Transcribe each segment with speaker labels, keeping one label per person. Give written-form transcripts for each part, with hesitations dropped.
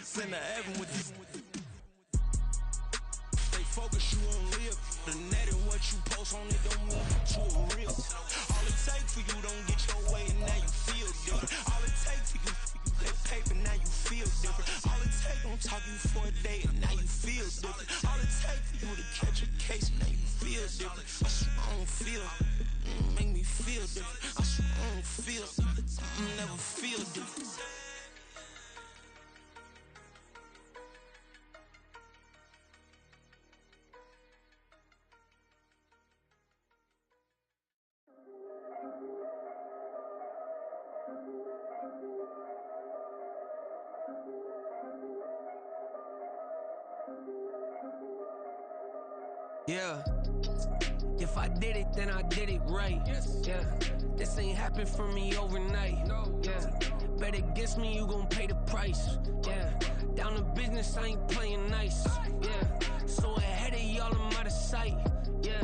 Speaker 1: hearts in the heaven with this. Stay focused, you won't live. The net and what you post on it don't mean you a real. All it takes for you don't get your way and now you feel different. All it takes for you that paper, now you feel different. All it takes don't talk you for a day and now you feel different. All it takes for you to catch a case and now you feel different. I swear I don't feel, make me feel different. I swear I don't feel, never feel different. Yeah, if I did it, then I did it right. Yeah, this ain't happened for me overnight. Yeah, bet against me, you gon' pay the price. Yeah, down to business, I ain't playing nice. Yeah, so ahead of y'all, I'm out of sight. Yeah,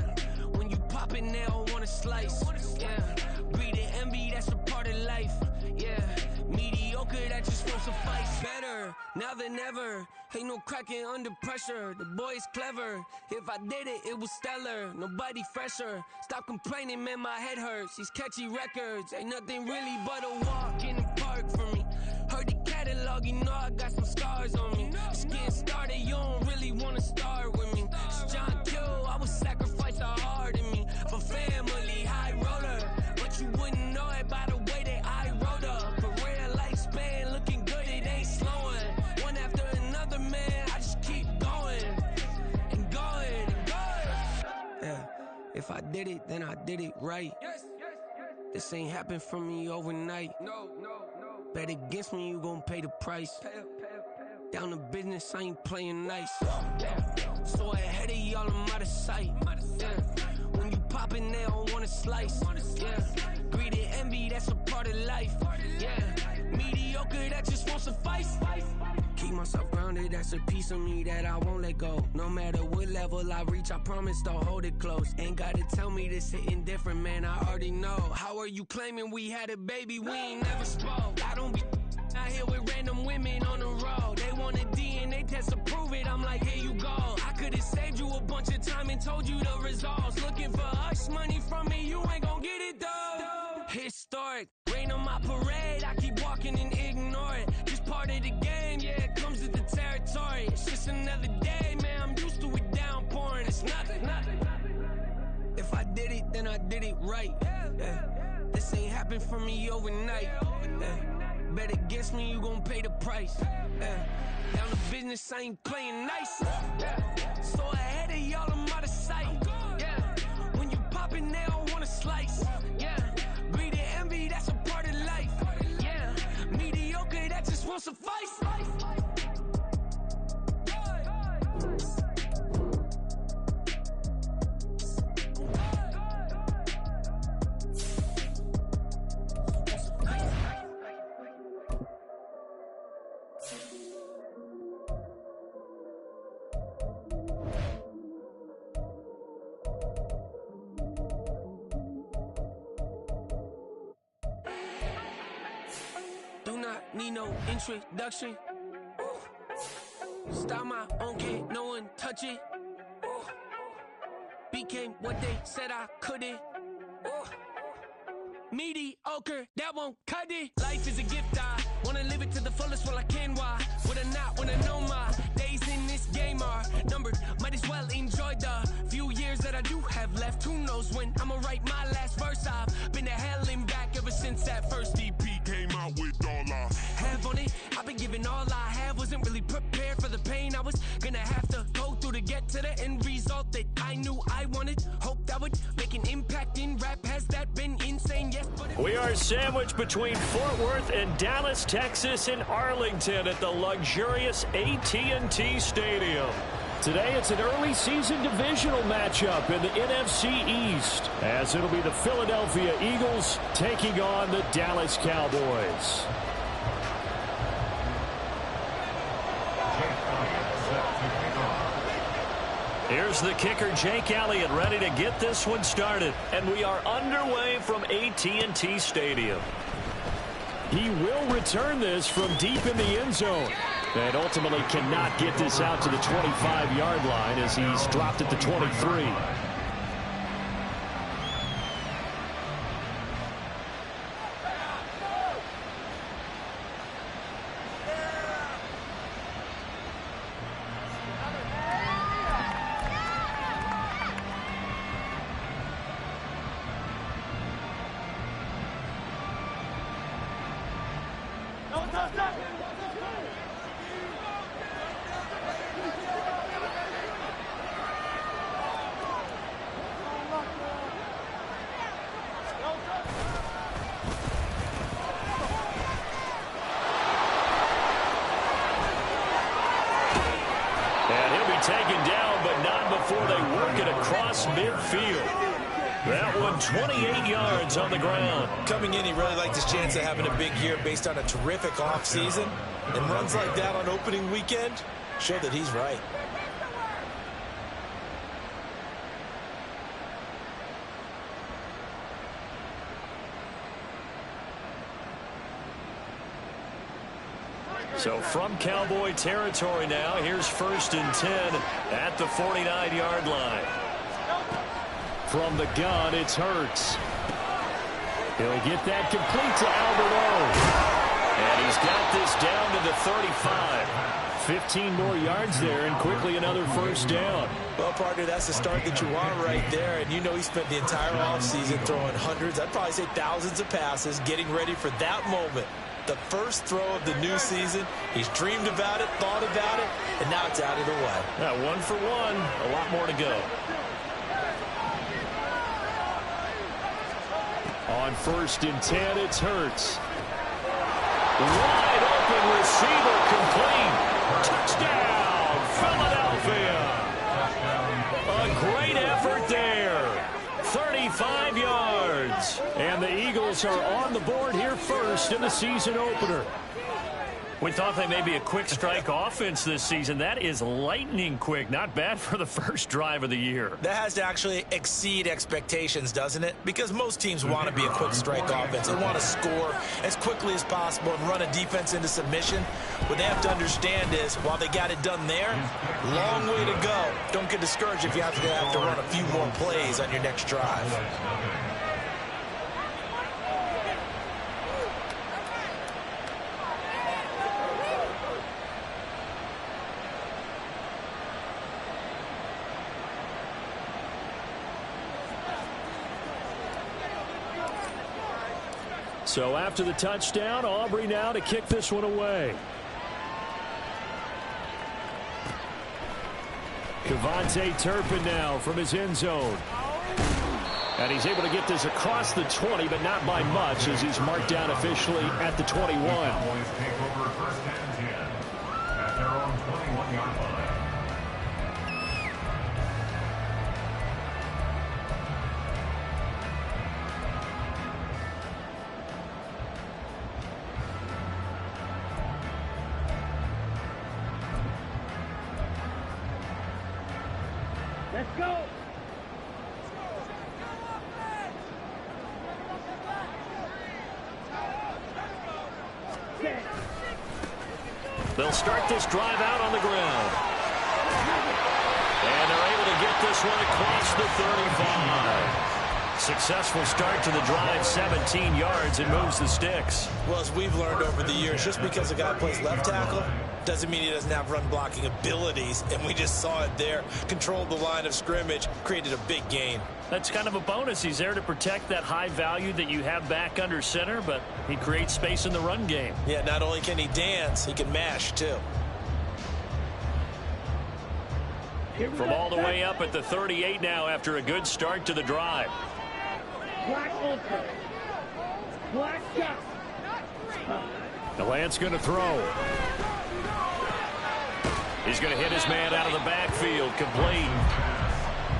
Speaker 1: when you pop it, they don't wanna slice. Yeah, greed and envy, that's a part of life. Yeah, mediocre, that just won't suffice. Better now than ever. Ain't no cracking under pressure. The boy's clever. If I did it, it was stellar. Nobody fresher. Stop complaining, man, my head hurts. These catchy records ain't nothing really but a walk in the park for me. Heard the catalog, you know I got some scars on me. Just getting started, you don't really wanna start with me. It's John Q, I would sacrifice a heart in me for family, high roller. But you wouldn't know it by the way that I wrote up. Career lifespan looking good, it ain't slowing. One after another, man, I just keep going and going and going. Yeah, if I did it, then I did it right. This ain't happened for me overnight. No. Bet against me, you gon' pay the price. Down to business, I ain't playing nice. Yeah, so ahead of y'all, I'm out of sight. Yeah, when you poppin', they don't wanna slice. Yeah, greed and envy, that's a part of life. Yeah, mediocre, that just won't suffice. Keep myself grounded, that's a piece of me that I won't let go. No matter what level I reach, I promise to hold it close. Ain't gotta tell me this hitting different, man, I already know. How are you claiming we had a baby, we ain't never spoke? I don't be out here with random women on the road. They want a DNA test to prove it, I'm like, here you go. I could've saved you a bunch of time and told you the results. Looking for hush money from me, you ain't gon' get it though. Historic, rain on my parade, I keep walking and ignore it. Just part of the game, yeah, it comes with the territory. It's just another day, man, I'm used to it downpouring. It's nothing. If I did it, then I did it right. Yeah. This ain't happened for me overnight. Yeah. Bet against me, you gon' pay the price. Yeah. Down to business, I ain't playing nice. Yeah. So ahead of y'all, I'm out of sight. Yeah. When you poppin', they don't wanna slice. Yeah. Greed and envy, that's a part of life. Yeah. Mediocre, that just won't suffice. Do not need no introduction. Start my own kid, no one touch it. Became what they said I couldn't. Mediocre, that won't cut it. Life is a gift, I wanna live it to the fullest while I can. Why would I not wanna know my days in this game are numbered? Might as well enjoy the few years that I do have left. Who knows when I'ma write my last verse? I've been to hell and back ever since that first EP came out with all I have on it. I've been giving all I have, wasn't really prepared for the pain I was gonna have to go through to get to the end result that I knew I wanted. Hope that would make an impact in rap. Has that been insane? Yes, but
Speaker 2: we are sandwiched between Fort Worth and Dallas, Texas, and Arlington at the luxurious AT&T Stadium. Today, it's an early season divisional matchup in the NFC East, as it'll be the Philadelphia Eagles taking on the Dallas Cowboys. Here's the kicker, Jake Elliott, ready to get this one started. And we are underway from AT&T Stadium. He will return this from deep in the end zone. And ultimately cannot get this out to the 25-yard line as he's dropped at the 23. Taken down, but not before they work it across midfield. That one 28 yards on the ground.
Speaker 3: Coming in, he really liked his chance of having a big year based on a terrific offseason. And runs like that on opening weekend show that he's right.
Speaker 2: So from Cowboy territory now, here's 1st and 10 at the 49-yard line. From the gun, it's Hurts. He'll get that complete to Alberto. And he's got this down to the 35. 15 more yards there and quickly another 1st down.
Speaker 3: Well, partner, that's the start that you want right there. And you know he spent the entire offseason throwing hundreds, I'd probably say thousands of passes, getting ready for that moment. The first throw of the new season. He's dreamed about it, thought about it, and now it's out of the way.
Speaker 2: Yeah, 1 for 1. A lot more to go. On 1st and 10, it's Hurts. Wide open receiver complete. Touchdown, Philadelphia. A great effort there. 35 yards. And the Eagles are on the board here first in the season opener. We thought they may be a quick strike offense this season. That is lightning quick. Not bad for the first drive of the year.
Speaker 3: That has to actually exceed expectations, doesn't it? Because most teams want to be a quick strike offense. They want to score as quickly as possible and run a defense into submission. What they have to understand is, while they got it done there, long way to go. Don't get discouraged if you have to run a few more plays on your next drive.
Speaker 2: So after the touchdown, Aubrey now to kick this one away. Kevontae Turpin now from his end zone. And he's able to get this across the 20, but not by much, as he's marked down officially at the 21.
Speaker 4: Cowboys take over 1st and 10 at their own 21-yard line.
Speaker 5: Let's go.
Speaker 2: They'll start this drive out on the ground. And they're able to get this one across the 35. Successful start to the drive, 17 yards, and moves the sticks.
Speaker 3: Well, as we've learned over the years, just because a guy plays left tackle doesn't mean he doesn't have run blocking abilities, and we just saw it there. Controlled the line of scrimmage, created a big gain.
Speaker 2: That's kind of a bonus. He's there to protect that high value that you have back under center, but he creates space in the run game.
Speaker 3: Yeah, not only can he dance, he can mash, too.
Speaker 2: From all the way up at the 38 now after a good start to the drive.
Speaker 5: Black ultra. Black shot.
Speaker 2: DeLance's going to throw. He's going to hit his man out of the backfield, complete.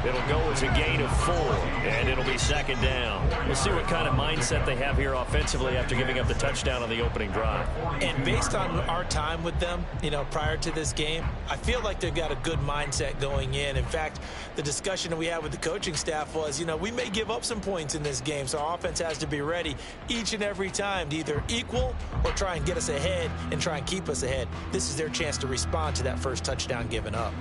Speaker 2: It'll go as a gain of 4, and it'll be second down. We'll see what kind of mindset they have here offensively after giving up the touchdown on the opening drive.
Speaker 3: And based on our time with them, prior to this game, I feel like they've got a good mindset going in. In fact, the discussion that we had with the coaching staff was, we may give up some points in this game, so our offense has to be ready each and every time to either equal or try and get us ahead and try and keep us ahead. This is their chance to respond to that first touchdown given up.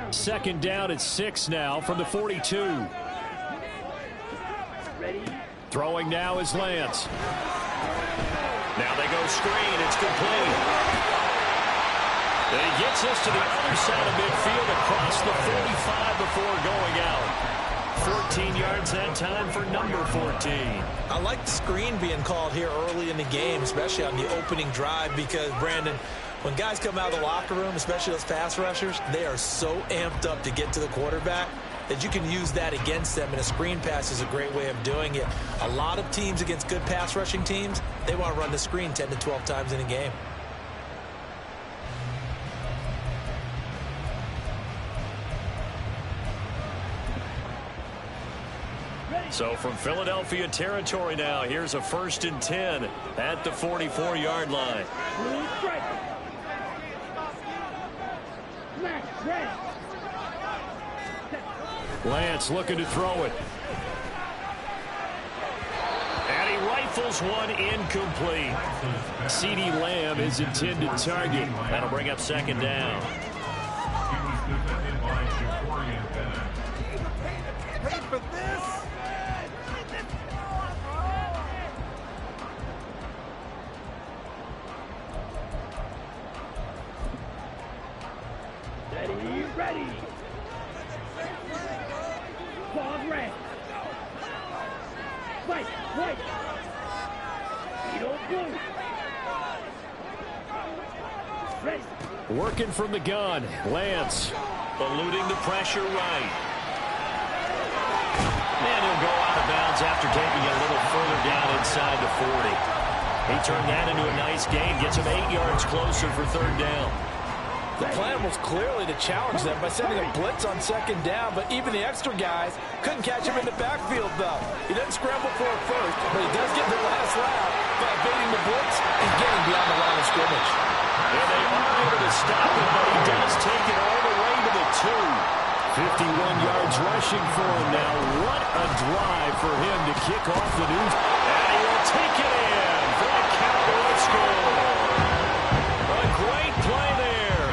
Speaker 2: Second down at 6 now from the 42.
Speaker 5: Ready?
Speaker 2: Throwing now is Lance. Now they go screen. It's complete. And he gets us to the other side of midfield across the 45 before going out. 14 yards that time for number 14.
Speaker 3: I like the screen being called here early in the game, especially on the opening drive, because, Brandon, when guys come out of the locker room, especially those pass rushers, they are so amped up to get to the quarterback that you can use that against them, and a screen pass is a great way of doing it. A lot of teams against good pass rushing teams, they want to run the screen 10 to 12 times in a game.
Speaker 2: So from Philadelphia territory now, here's a 1st and 10 at the 44-yard line. Lance looking to throw it. And he rifles one incomplete. CeeDee Lamb is intended target. That'll bring up second down.
Speaker 6: Paid for this?
Speaker 5: Ready. Ball red. White. You don't blue. Ready.
Speaker 2: Working from the gun. Lance eluding the pressure right. And he'll go out of bounds after taking it a little further down inside the 40. He turned that into a nice gain. Gets him 8 yards closer for third down.
Speaker 3: The plan was clearly to challenge them by sending a blitz on second down, but even the extra guys couldn't catch him in the backfield, though. He doesn't scramble for it first, but he does get the last lap by evading the blitz and getting beyond the line of scrimmage.
Speaker 2: And they are able to stop him, but he does take it all the way to the 2. 51 yards rushing for him now. What a drive for him to kick off the news. And he will take it in for the Cowboys score. A great play there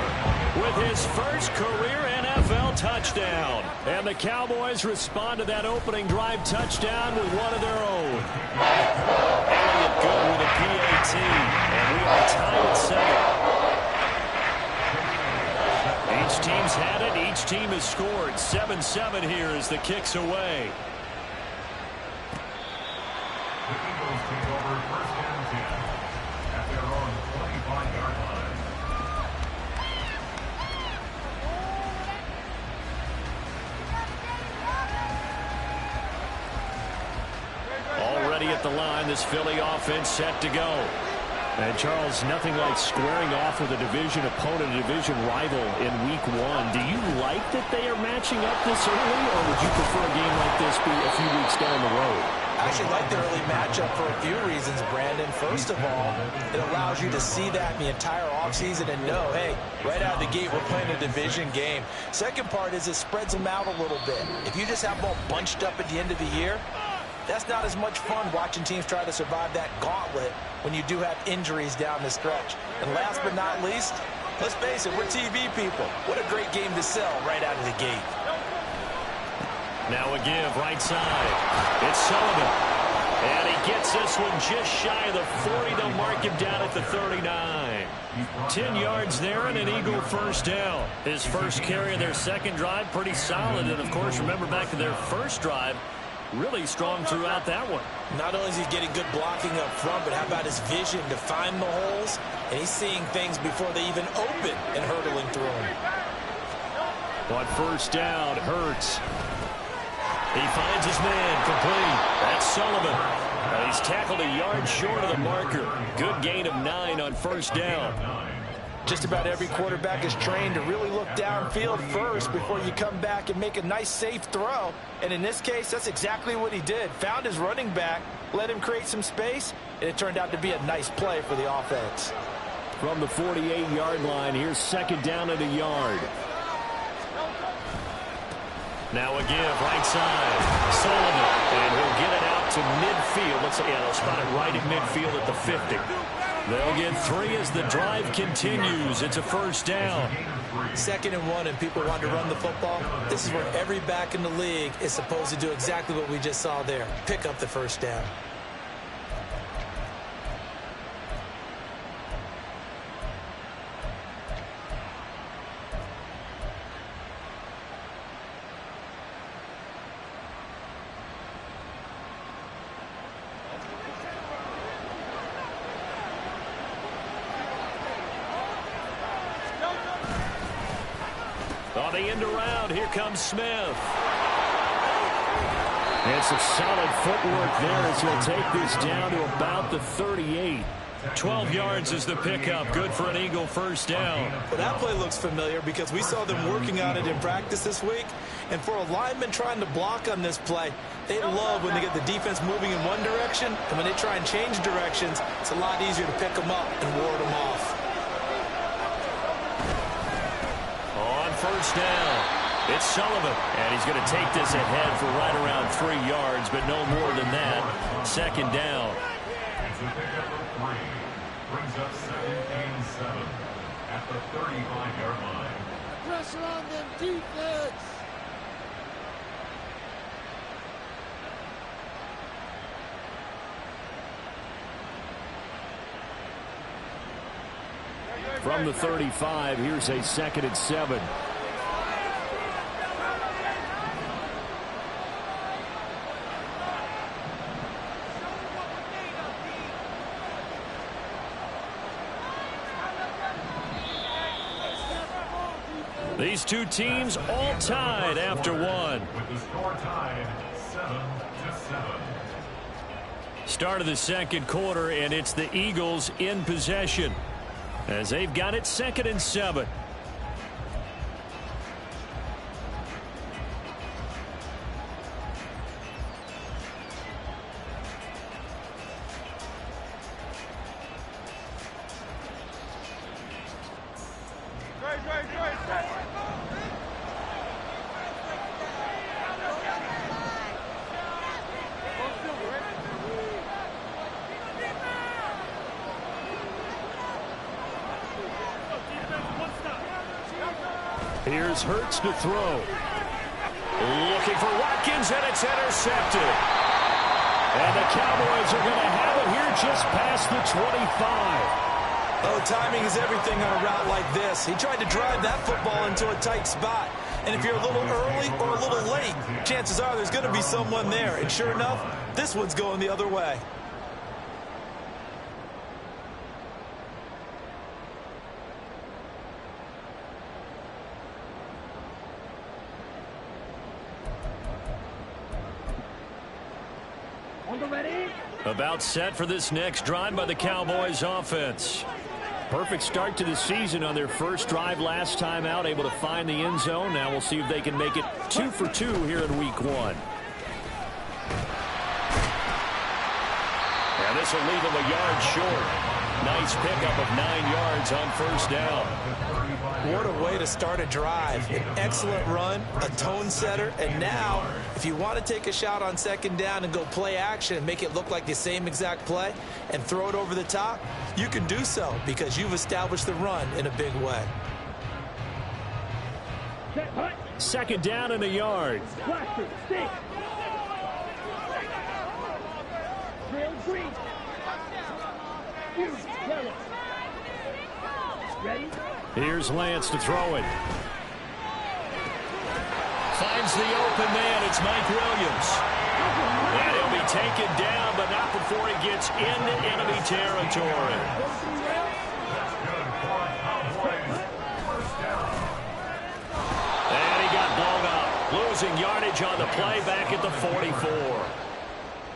Speaker 2: with his first career NFL touchdown. And the Cowboys respond to that opening drive touchdown with one of their own. Elliott good with a PAT. And we are tied at 7. Each team's had it. Each team has scored. 7-7 here as the kick's away.
Speaker 4: The Eagles take over 1st and 10 at their own 25-yard line.
Speaker 2: Already at the line, this Philly offense set to go. And Charles, nothing like squaring off with a division opponent, a division rival in week 1. Do you like that they are matching up this early, or would you prefer a game like this be a few weeks down the road?
Speaker 3: I actually like the early matchup for a few reasons, Brandon. First of all, it allows you to see that in the entire offseason and know, hey, right out of the gate, we're playing a division game. Second part is it spreads them out a little bit. If you just have them all bunched up at the end of the year, that's not as much fun watching teams try to survive that gauntlet when you do have injuries down the stretch. And last but not least, let's face it, we're TV people. What a great game to sell right out of the gate.
Speaker 2: Now a give right side. It's Sullivan. And he gets this one just shy of the 40. They'll mark him down at the 39. 10 yards there and an Eagle first down. His first carry of their second drive, pretty solid. And, of course, remember back to their first drive, really strong throughout that one.
Speaker 3: Not only is he getting good blocking up front, but how about his vision to find the holes? And he's seeing things before they even open and hurdling through them.
Speaker 2: On first down, Hurts. He finds his man complete. That's Sullivan. He's tackled a yard short of the marker. Good gain of 9 on first down.
Speaker 3: Just about every quarterback is trained to really look downfield first before you come back and make a nice, safe throw. And in this case, that's exactly what he did. Found his running back, let him create some space, and it turned out to be a nice play for the offense.
Speaker 2: From the 48-yard line, here's second down and a yard. Now a give, right side. Sullivan, and he'll get it out to midfield. Let's say, they'll spot it right at midfield at the 50. They'll get 3 as the drive continues. It's a first down.
Speaker 3: 2nd and 1, and people want to run the football. This is where every back in the league is supposed to do exactly what we just saw there. Pick up the first down.
Speaker 2: On the end around, here comes Smith. And some solid footwork there as he'll take this down to about the 38. 12 yards is the pickup. Good for an Eagle first down.
Speaker 3: Well, that play looks familiar because we saw them working on it in practice this week. And for a lineman trying to block on this play, they love when they get the defense moving in one direction. And when they try and change directions, it's a lot easier to pick them up and ward them off.
Speaker 2: First down. It's Sullivan, and he's going to take this ahead for right around 3 yards, but no more than that. Second down.
Speaker 4: It's a pickup of 3. Brings up 2nd and 7 at the 35-yard line.
Speaker 7: Pressure on them defense.
Speaker 2: From the 35, here's a 2nd and 7. These two teams all tied after one.
Speaker 4: With the score tied 7-7.
Speaker 2: Start of the second quarter, and it's the Eagles in possession as they've got it 2nd and 7. Here's Hurts to throw. Looking for Watkins, and it's intercepted. And the Cowboys are going to have it here just past the 25.
Speaker 3: Oh, timing is everything on a route like this. He tried to drive that football into a tight spot. And if you're a little early or a little late, chances are there's going to be someone there. And sure enough, this one's going the other way.
Speaker 2: About set for this next drive by the Cowboys offense. Perfect start to the season on their first drive last time out, able to find the end zone. Now we'll see if they can make it 2 for 2 here in week 1. And this will leave them a yard short. Nice pickup of 9 yards on first down.
Speaker 3: What a way to start a drive. An excellent run, a tone setter, and now if you want to take a shot on second down and go play action and make it look like the same exact play and throw it over the top, you can do so because you've established the run in a big way.
Speaker 2: Second down and a yard.
Speaker 5: Blaster, stick. Trail green. Huge, yellow. Ready?
Speaker 2: Here's Lance to throw it. Finds the open man. It's Mike Williams. And he'll be taken down, but not before he gets into enemy territory. And he got blown up. Losing yardage on the play back at the 44.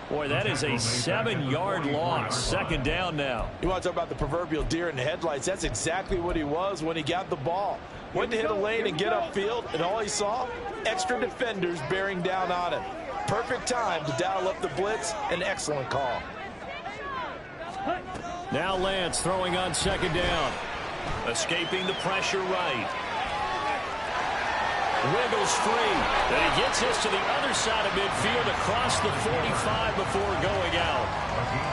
Speaker 2: Boy, that is a 7-yard loss. Second down now.
Speaker 3: You want to talk about the proverbial deer in the headlights? That's exactly what he was when he got the ball. Went to hit a lane and get upfield, and all he saw, extra defenders bearing down on him. Perfect time to dial up the blitz. An excellent call.
Speaker 2: Now Lance throwing on second down. Escaping the pressure right. Wiggles free. And he gets this to the other side of midfield across the 45 before going out.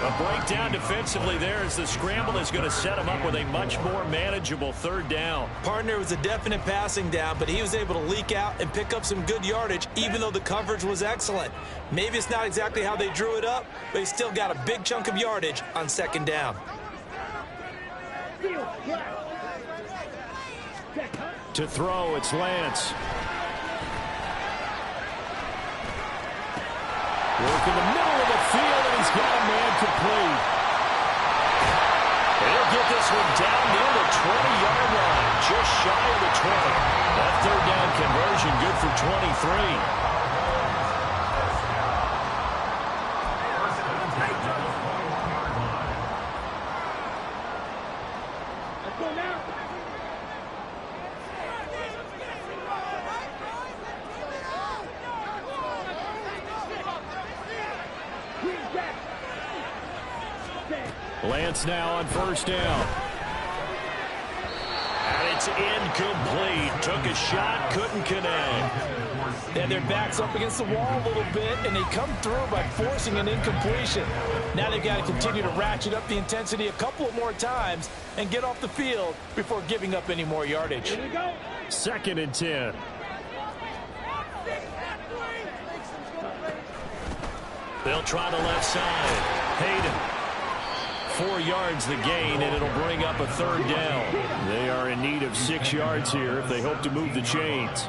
Speaker 2: A breakdown defensively there as the scramble is going to set him up with a much more manageable third down.
Speaker 3: Partner was a definite passing down, but he was able to leak out and pick up some good yardage, even though the coverage was excellent. Maybe it's not exactly how they drew it up, but he still got a big chunk of yardage on second down.
Speaker 2: To throw, it's Lance. Work in the middle of the field, and he's got a man complete. He'll get this one down near the 20-yard line, just shy of the 20. That third down conversion good for 23. Lance now on first down. And it's incomplete. Took a shot, couldn't connect.
Speaker 3: And their back's up against the wall a little bit, and they come through by forcing an incompletion. Now they've got to continue to ratchet up the intensity a couple more times and get off the field before giving up any more yardage.
Speaker 2: Second and 10. They'll try the left side. Hayden. 4 yards the gain, and it'll bring up a third down. They are in need of 6 yards here if they hope to move the chains.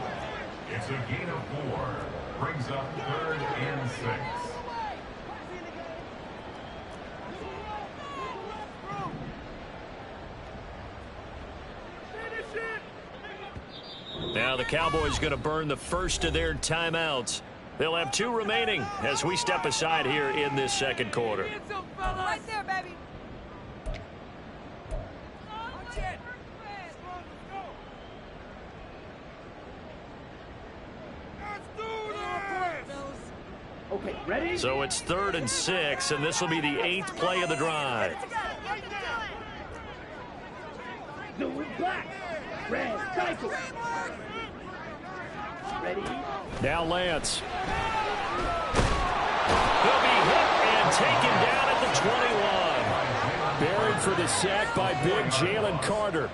Speaker 4: It's a gain of 4. Brings up 3rd and 6.
Speaker 2: Now the Cowboys going to burn the first of their timeouts. They'll have 2 remaining as we step aside here in this second quarter.
Speaker 8: Right there, baby.
Speaker 5: Okay, ready?
Speaker 2: So it's 3rd and 6, and this will be the 8th play of the drive.
Speaker 5: Blue and black. Red, cycle. Ready?
Speaker 2: Now Lance. He'll be hit and taken down at the 21. Buried for the sack by big Jalen Carter.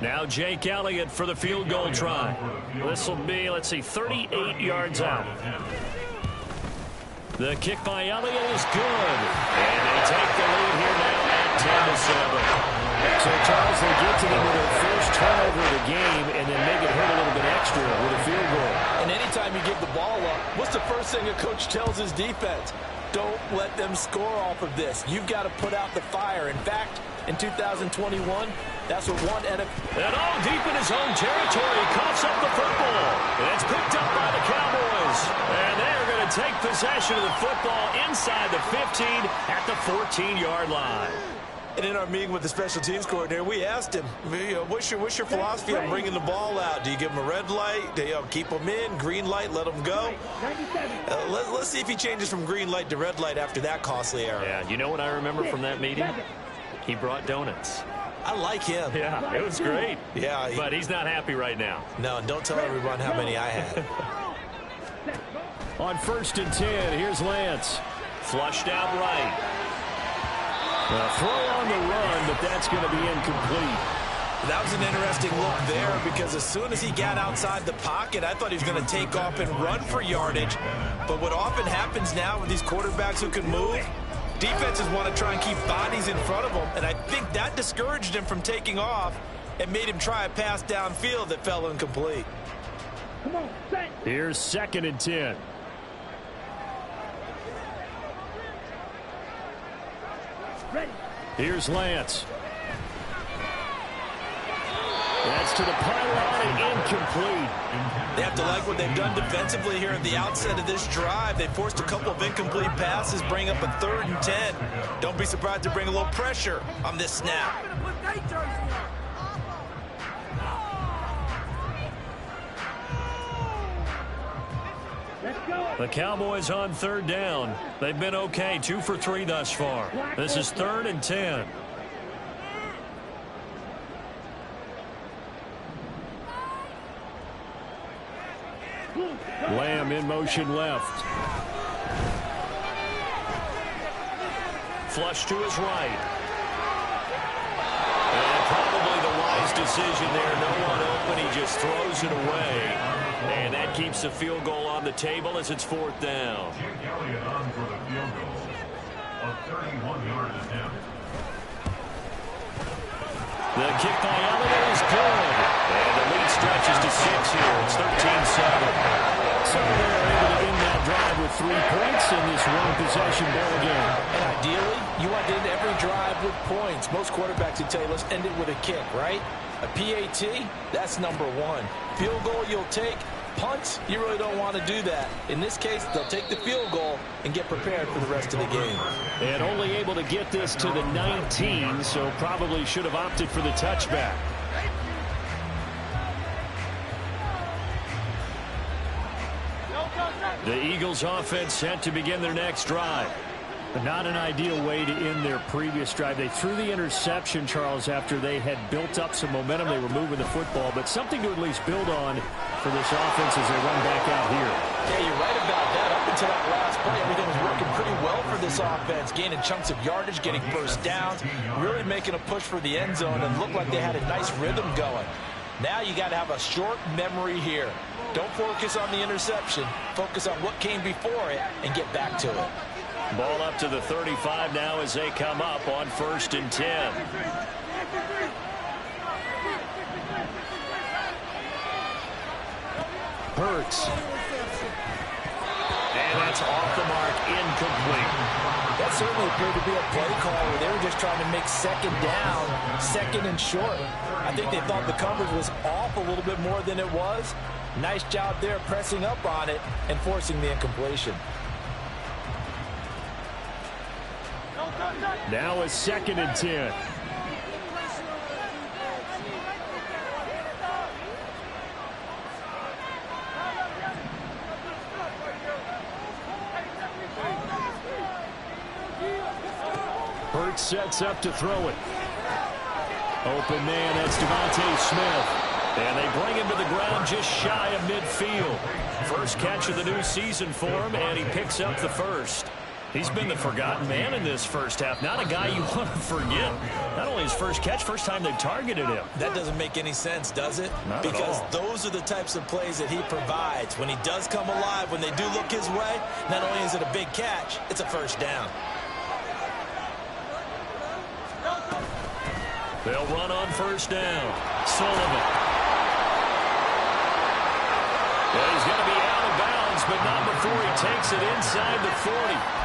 Speaker 2: Now Jake Elliott for the field goal try. This will be, let's see, 38 yards out. The kick by Elliott is good. And they take the lead here now at 10-7. So, Charles, they get to them with their first turnover of the game and then make it hurt a little bit extra with a field goal.
Speaker 3: And anytime you give the ball up, what's the first thing a coach tells his defense? Don't let them score off of this. You've got to put out the fire. In fact, in 2021, that's what one NFL...
Speaker 2: And all deep in his own territory, coughs up the football. And it's picked up by the Cowboys. And they're going to take possession of the football inside the 15 at the 14-yard line.
Speaker 3: And in our meeting with the special teams coordinator, we asked him, what's your philosophy on bringing the ball out? Do you give him a red light? Do you keep them in? Green light, let them go? Let's see if he changes from green light to red light after that costly error.
Speaker 2: Yeah, you know what I remember from that meeting? He brought donuts.
Speaker 3: I like him.
Speaker 2: Yeah, it was great.
Speaker 3: Yeah.
Speaker 2: But he's not happy right now.
Speaker 3: No, and don't tell everyone how many I had.
Speaker 2: On 1st and 10, here's Lance. Flushed out right. Throw on the run, but that's going to be incomplete.
Speaker 3: That was an interesting look there because as soon as he got outside the pocket, I thought he was going to take off and run for yardage. But what often happens now with these quarterbacks who can move, defenses want to try and keep bodies in front of them, and I think that discouraged him from taking off and made him try a pass downfield that fell incomplete.
Speaker 5: Come on, set.
Speaker 2: Here's 2nd and 10.
Speaker 5: Ready.
Speaker 2: Here's Lance. That's to the pylon and incomplete.
Speaker 3: They have to like what they've done defensively here at the outset of this drive. They forced a couple of incomplete passes, bring up a 3rd and 10. Don't be surprised to bring a little pressure on this snap.
Speaker 2: The Cowboys on 3rd down. They've been okay, 2 for 3 thus far. This is 3rd and 10. Lamb in motion left. Flush to his right. And probably the wise decision there. No one open. He just throws it away. And that keeps the field goal on the table as it's 4th down.
Speaker 4: Jake Elliott on for the field goal. A 31-yard attempt.
Speaker 2: The kick by Elliott is good. And the lead stretches to 6 here. It's 13-7. So they're able to end that drive with 3 points in this one-possession ball game.
Speaker 3: And ideally, you want to end every drive with points. Most quarterbacks would tell you, let's end it with a kick, right? A PAT, that's number 1. Field goal you'll take. Punts, you really don't want to do that. In this case, they'll take the field goal and get prepared for the rest of the game.
Speaker 2: And only able to get this to the 19, so probably should have opted for the touchback. The Eagles offense set to begin their next drive. But not an ideal way to end their previous drive. They threw the interception, Charles, after they had built up some momentum. They were moving the football, but something to at least build on for this offense as they run back out here.
Speaker 3: Yeah, you're right about that. Up until that last play, everything was working pretty well for this offense. Gaining chunks of yardage, getting first downs, really making a push for the end zone, and looked like they had a nice rhythm going. Now you got to have a short memory here. Don't focus on the interception. Focus on what came before it and get back to it.
Speaker 2: Ball up to the 35 now as they come up on 1st and 10. Hurts. And that's off the mark, incomplete.
Speaker 3: That certainly appeared to be a play call where they were just trying to make 2nd down, 2nd and short. I think they thought the coverage was off a little bit more than it was. Nice job there pressing up on it and forcing the incompletion.
Speaker 2: Now it's 2nd and 10. Hurts sets up to throw it. Open man, that's Devontae Smith. And they bring him to the ground just shy of midfield. First catch of the new season for him, and he picks up the first. He's been the forgotten man in this first half. Not a guy you want to forget. Not only his first catch, first time they targeted him.
Speaker 3: That doesn't make any sense, does it?
Speaker 2: Not
Speaker 3: because
Speaker 2: at all.
Speaker 3: Those are the types of plays that he provides. When he does come alive, when they do look his way, not only is it a big catch, it's a first down.
Speaker 2: They'll run on 1st down. Sullivan. Well, he's going to be out of bounds, but not before he takes it inside the 40.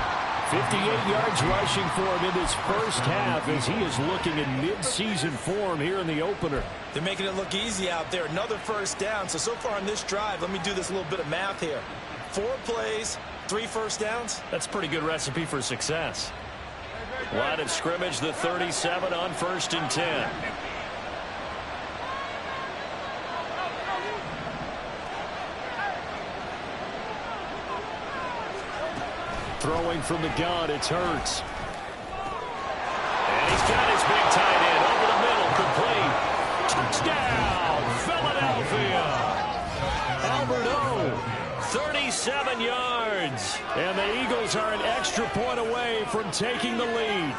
Speaker 2: 58 yards rushing for him in this first half as he is looking in mid-season form here in the opener.
Speaker 3: They're making it look easy out there. Another first down. So far on this drive, let me do this little bit of math here. 4 plays, 3 first downs.
Speaker 2: That's a pretty good recipe for success. Line of scrimmage, the 37 on 1st and 10. Throwing from the gun, it's Hurts. And he's got his big tight end over the middle, complete. Touchdown, Philadelphia. Albert O, 37 yards. And the Eagles are an extra point away from taking the lead.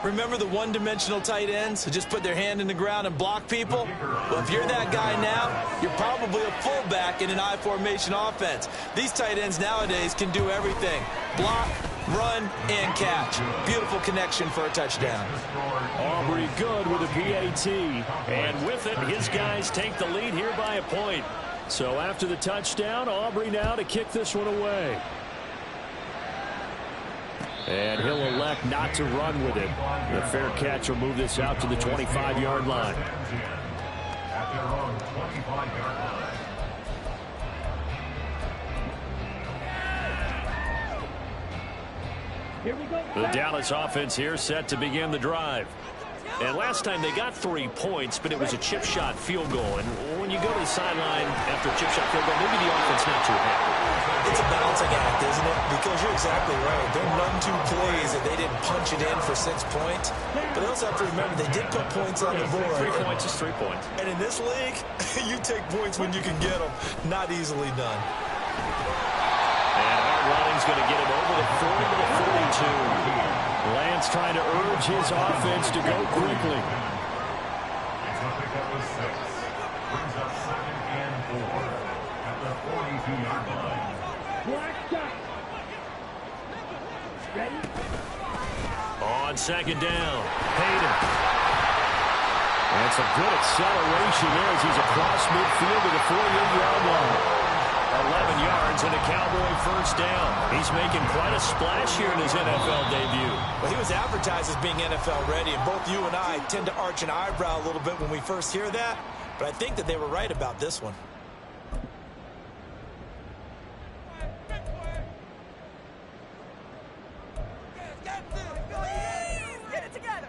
Speaker 3: Remember the one-dimensional tight ends who just put their hand in the ground and block people? Well, if you're that guy now, you're probably a fullback in an I-formation offense. These tight ends nowadays can do everything. Block, run, and catch. Beautiful connection for a touchdown.
Speaker 2: Aubrey good with a PAT. And with it, his guys take the lead here by a point. So after the touchdown, Aubrey now to kick this one away. And he'll elect not to run with it. The fair catch will move this out to the 25-yard line.
Speaker 4: at their own 25-yard line.
Speaker 5: Here we go.
Speaker 2: The Dallas offense here set to begin the drive. And last time they got 3 points, but it was a chip shot field goal. And when you go to the sideline after a chip shot field goal, maybe the offense not too happy.
Speaker 3: It's a balancing act, isn't it? Because you're exactly right. There are none two plays that they didn't punch it in for 6 points. But they also have to remember they did put points on the board.
Speaker 2: 3 points is 3 points.
Speaker 3: And in this league, you take points when you can get them. Not easily done.
Speaker 2: And hard running's going to get him over the 40 to the 42. Lance trying to urge his offense to go quickly.
Speaker 4: It's a pickup of 6. Brings up 2nd and 4 at the 42-yard line.
Speaker 5: Black shot. Ready?
Speaker 2: On 2nd down, Hayden. That's a good acceleration there as he's across midfield to the 48-yard line. 11 yards and a Cowboy first down. He's making quite a splash here in his NFL debut.
Speaker 3: Well, he was advertised as being NFL ready, and both you and I tend to arch an eyebrow a little bit when we first hear that, but I think that they were right about this one.
Speaker 8: Get it together.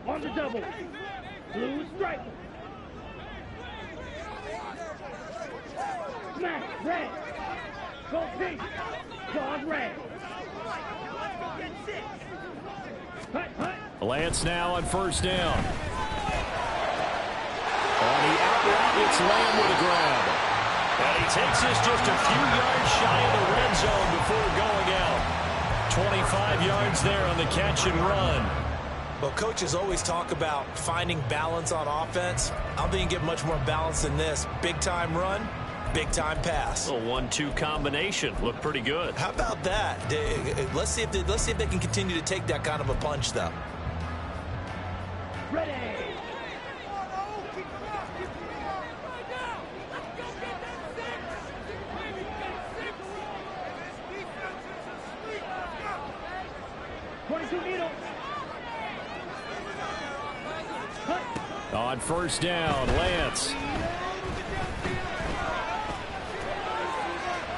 Speaker 5: On the double. Blue striker. Smash. Red. Go pink. Dog red. Hut, hut.
Speaker 2: Lance now on first down. On the out route, it's Lamb with a grab. And he takes this just a few yards shy of the red zone before going out. 25 yards there on the catch and run.
Speaker 3: Well, coaches always talk about finding balance on offense. I don't think you get much more balance than this. Big-time run, big-time pass.
Speaker 2: A 1-2 combination. Looked pretty good.
Speaker 3: How about that? Let's see if they can continue to take that kind of a punch, though.
Speaker 5: Ready.
Speaker 2: On first down, Lance.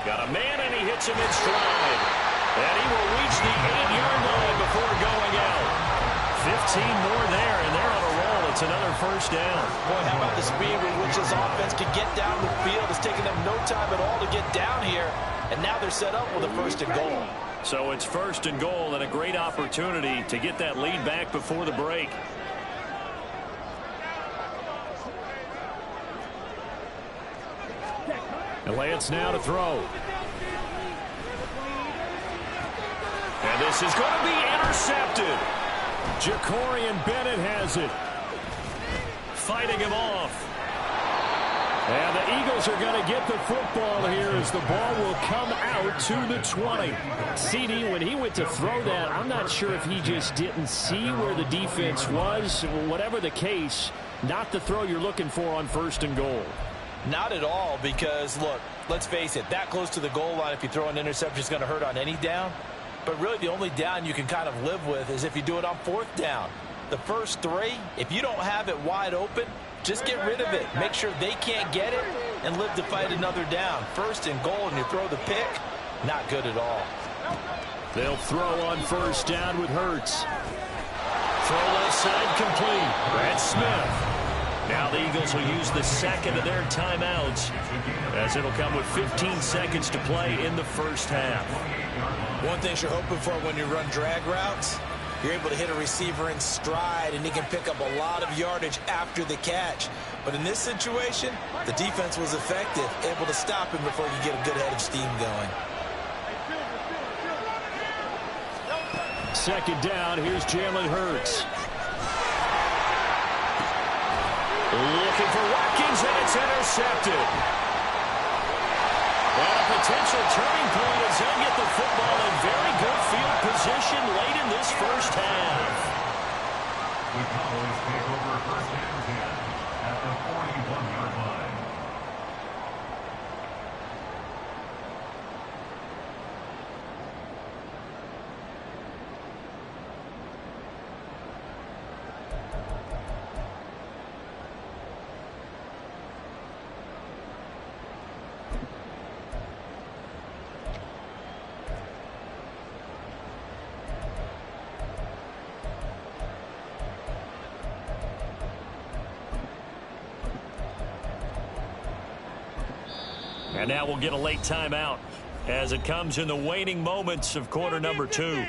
Speaker 2: Got a man, and he hits him in stride. And he will reach the 8-yard line before going out. 15 more there, and they're on a roll. It's another first down.
Speaker 3: Boy, how about the speed with which this offense can get down the field? It's taken them no time at all to get down here, and now they're set up with a first and goal.
Speaker 2: So it's first and goal, and a great opportunity to get that lead back before the break. And Lance now to throw. And this is going to be intercepted. Jacorian Bennett has it. Fighting him off. And the Eagles are going to get the football here as the ball will come out to the 20. CD, when he went to throw that, I'm not sure if he just didn't see where the defense was. Whatever the case, not the throw you're looking for on first and goal.
Speaker 3: Not at all, because, look, let's face it, that close to the goal line, if you throw an interception, is going to hurt on any down. But really, the only down you can kind of live with is if you do it on fourth down. The first three, if you don't have it wide open, just get rid of it. Make sure they can't get it and live to fight another down. First and goal, and you throw the pick, not good at all.
Speaker 2: They'll throw on first down with Hurts. Throw left side complete. Brad Smith. Now the Eagles will use the second of their timeouts as it'll come with 15 seconds to play in the first half.
Speaker 3: One thing you're hoping for when you run drag routes, you're able to hit a receiver in stride, and he can pick up a lot of yardage after the catch. But in this situation, the defense was effective, able to stop him before you get a good head of steam going.
Speaker 2: Second down, here's Jalen Hurts. Looking for Watkins, and it's intercepted. And a potential turning point as they'll get the football in very good field position late in this first half.
Speaker 4: The Cowboys take over first and 10 at the 41-yard line.
Speaker 2: And now we'll get a late timeout as it comes in the waning moments of quarter number 2.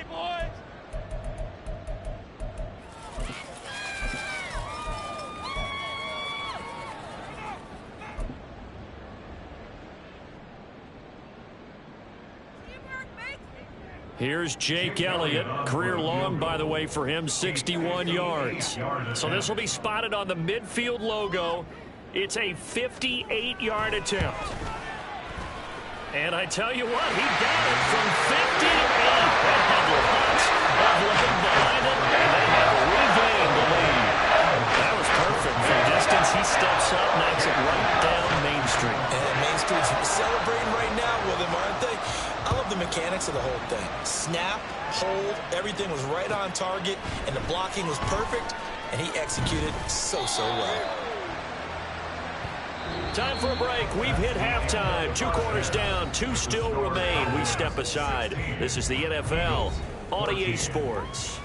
Speaker 2: Here's Jake Elliott, career long, by the way, for him, 61 yards. So this will be spotted on the midfield logo. It's a 58-yard attempt. And I tell you what, he got it from 58. That had lots of looking behind it, and they have regained the lead. That was perfect. From distance, he steps up, knocks it right down Main Street.
Speaker 3: And Main Street's celebrating right now with him, aren't they? I love the mechanics of the whole thing. Snap, hold, everything was right on target, and the blocking was perfect, and he executed so well.
Speaker 2: Time for a break. We've hit halftime. 2 quarters down. 2 still remain. We step aside. This is the NFL on EA Sports.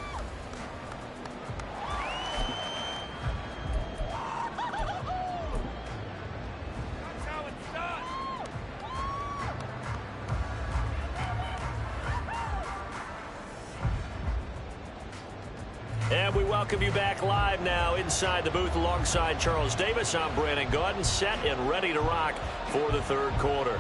Speaker 2: And we welcome you back live now inside the booth alongside Charles Davis. I'm Brandon Gaudin, set and ready to rock for the third quarter.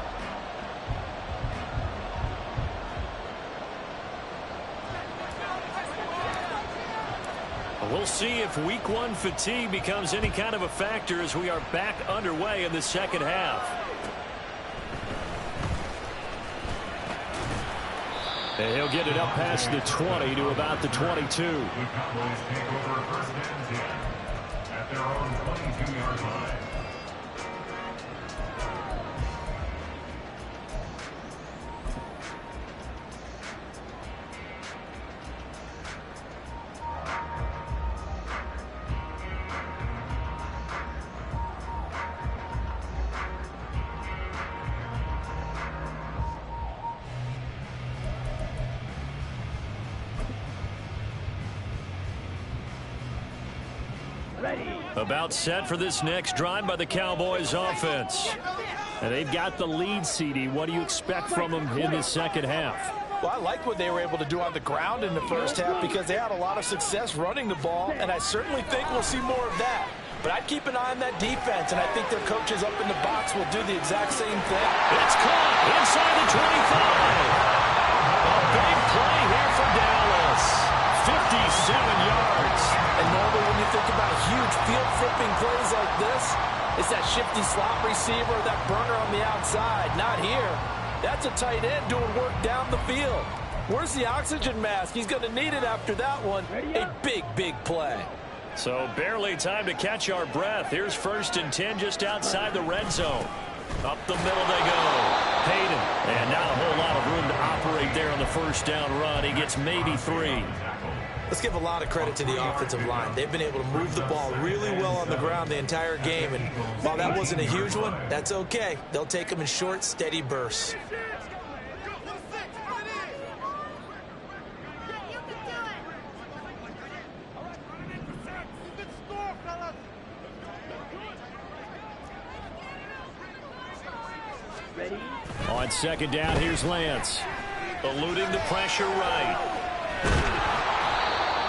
Speaker 2: We'll see if week 1 fatigue becomes any kind of a factor as we are back underway in the second half. And he'll get it up past the 20 to about the 22.
Speaker 4: The Cowboys take over first and 10 at their own 22-yard line.
Speaker 2: About set for this next drive by the Cowboys offense. And they've got the lead, CD. What do you expect from them in the second half?
Speaker 8: Well, I like what they were able to do on the ground in the first half because they had a lot of success running the ball, and I certainly think we'll see more of that. But I'd keep an eye on that defense, and I think their coaches up in the box will do the exact same thing.
Speaker 2: It's caught inside the 25. A big play here for Dallas. 57 yards.
Speaker 8: And normally when you think about huge field-flipping plays like this, it's that shifty slot receiver, that burner on the outside. Not here. That's a tight end doing work down the field. Where's the oxygen mask? He's going to need it after that one. A big play.
Speaker 2: So barely time to catch our breath. Here's 1st and 10 just outside the red zone. Up the middle they go. Hayden. And not a whole lot of room to operate there on the first down run. He gets maybe 3.
Speaker 3: Let's give a lot of credit to the offensive line. They've been able to move the ball really well on the ground the entire game. And while that wasn't a huge one, that's okay. They'll take them in short, steady bursts.
Speaker 2: On second down, here's Lance. Eluding the pressure right.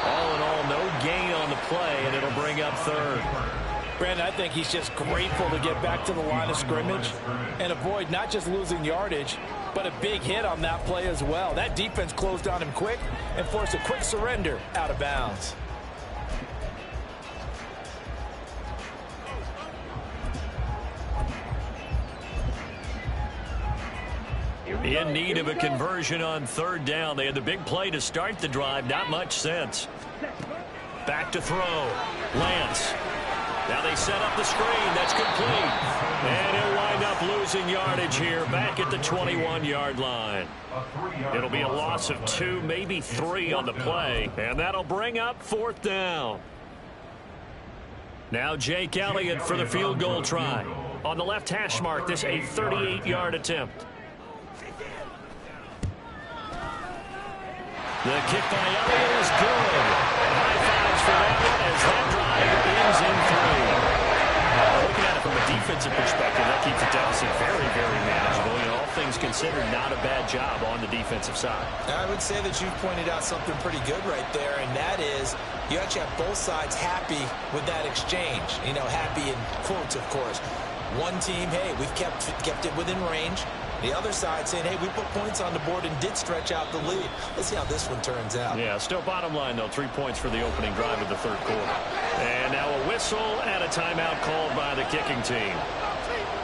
Speaker 2: All in all, no gain on the play, and it'll bring up 3rd.
Speaker 8: Brandon, I think he's just grateful to get back to the line of scrimmage and avoid not just losing yardage, but a big hit on that play as well. That defense closed on him quick and forced a quick surrender out of bounds.
Speaker 2: In need of a conversion on 3rd down. They had the big play to start the drive. Not much sense. Back to throw. Lance. Now they set up the screen. That's complete. And he'll wind up losing yardage here back at the 21-yard line. It'll be a loss of 2, maybe 3 on the play. And that'll bring up 4th down. Now Jake Elliott for the field goal try. On the left hash mark, this a 38-yard attempt. The kick by Elliott is good. High fives for that one as that drive ends in 3. Looking at it from a defensive perspective, that keeps the deficit very, very manageable. things considered, not a bad job on the defensive side.
Speaker 3: I would say that you've pointed out something pretty good right there, and that is you actually have both sides happy with that exchange. You know, happy in quotes, of course. One team, hey, we've kept it within range. The other side saying, hey, we put points on the board and did stretch out the lead. Let's see how this one turns out.
Speaker 2: Yeah, still bottom line, though, 3 points for the opening drive of the third quarter. And now a whistle and a timeout called by the kicking team.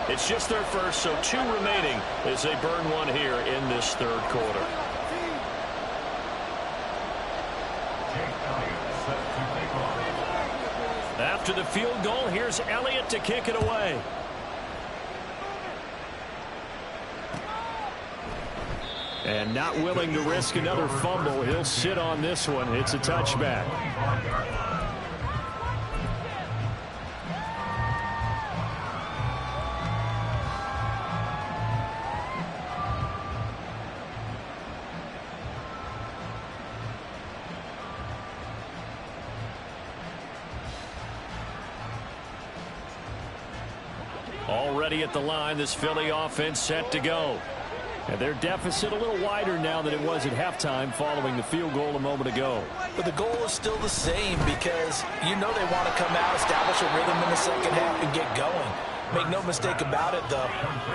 Speaker 2: It's just their first, so 2 remaining as they burn one here in this third quarter. After the field goal, here's Elliott to kick it away. And not willing to risk another fumble. He'll sit on this one. It's a touchback. Already at the line, this Philly offense set to go. And their deficit a little wider now than it was at halftime following the field goal a moment ago.
Speaker 3: But the goal is still the same because you know they want to come out, establish a rhythm in the second half, and get going. Make no mistake about it, though.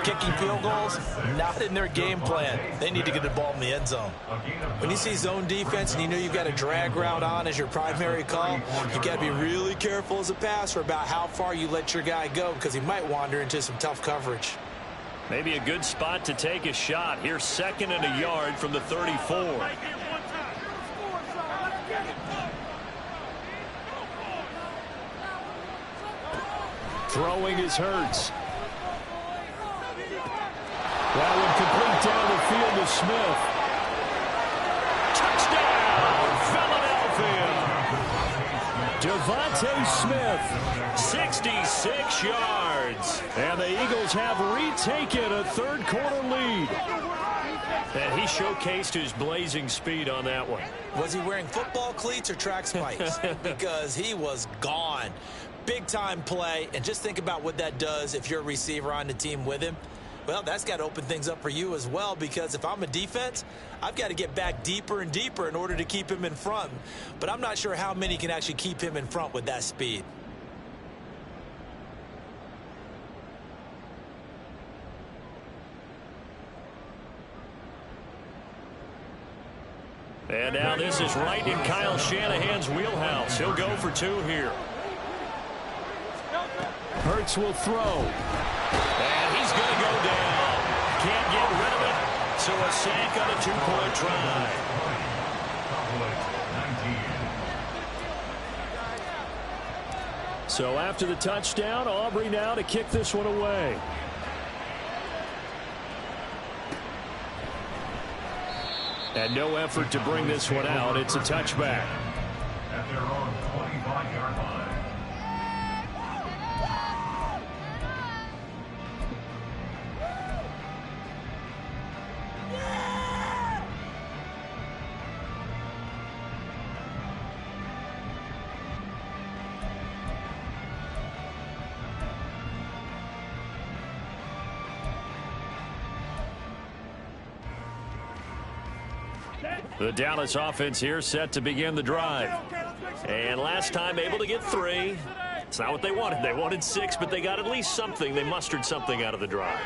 Speaker 3: Kicking field goals, not in their game plan. They need to get the ball in the end zone. When you see zone defense and you know you've got a drag route on as your primary call, you got to be really careful as a passer about how far you let your guy go because he might wander into some tough coverage.
Speaker 2: Maybe a good spot to take a shot. Here's 2nd and a yard from the 34. Throwing is Hurts. That one complete down the field to Smith. Touchdown, Philadelphia. Devontae Smith, 66 yards. And the Eagles have retaken a third quarter lead. And he showcased his blazing speed on that one.
Speaker 3: Was he wearing football cleats or track spikes? Because he was gone. Big time play, and just think about what that does if you're a receiver on the team with him. Well, that's got to open things up for you as well, because if I'm a defense, I've got to get back deeper and deeper in order to keep him in front. But I'm not sure how many can actually keep him in front with that speed.
Speaker 2: And now this is right in Kyle Shanahan's wheelhouse. He'll go for 2 here. Hurts will throw. And he's going to go down. Can't get rid of it. So a sack on a 2-point try. So after the touchdown, Aubrey now to kick this one away. And no effort to bring this one out. It's a touchback.
Speaker 4: At their own 25-yard line.
Speaker 2: The Dallas offense here set to begin the drive. And last time able to get 3. It's not what they wanted. They wanted 6, but they got at least something. They mustered something out of the drive.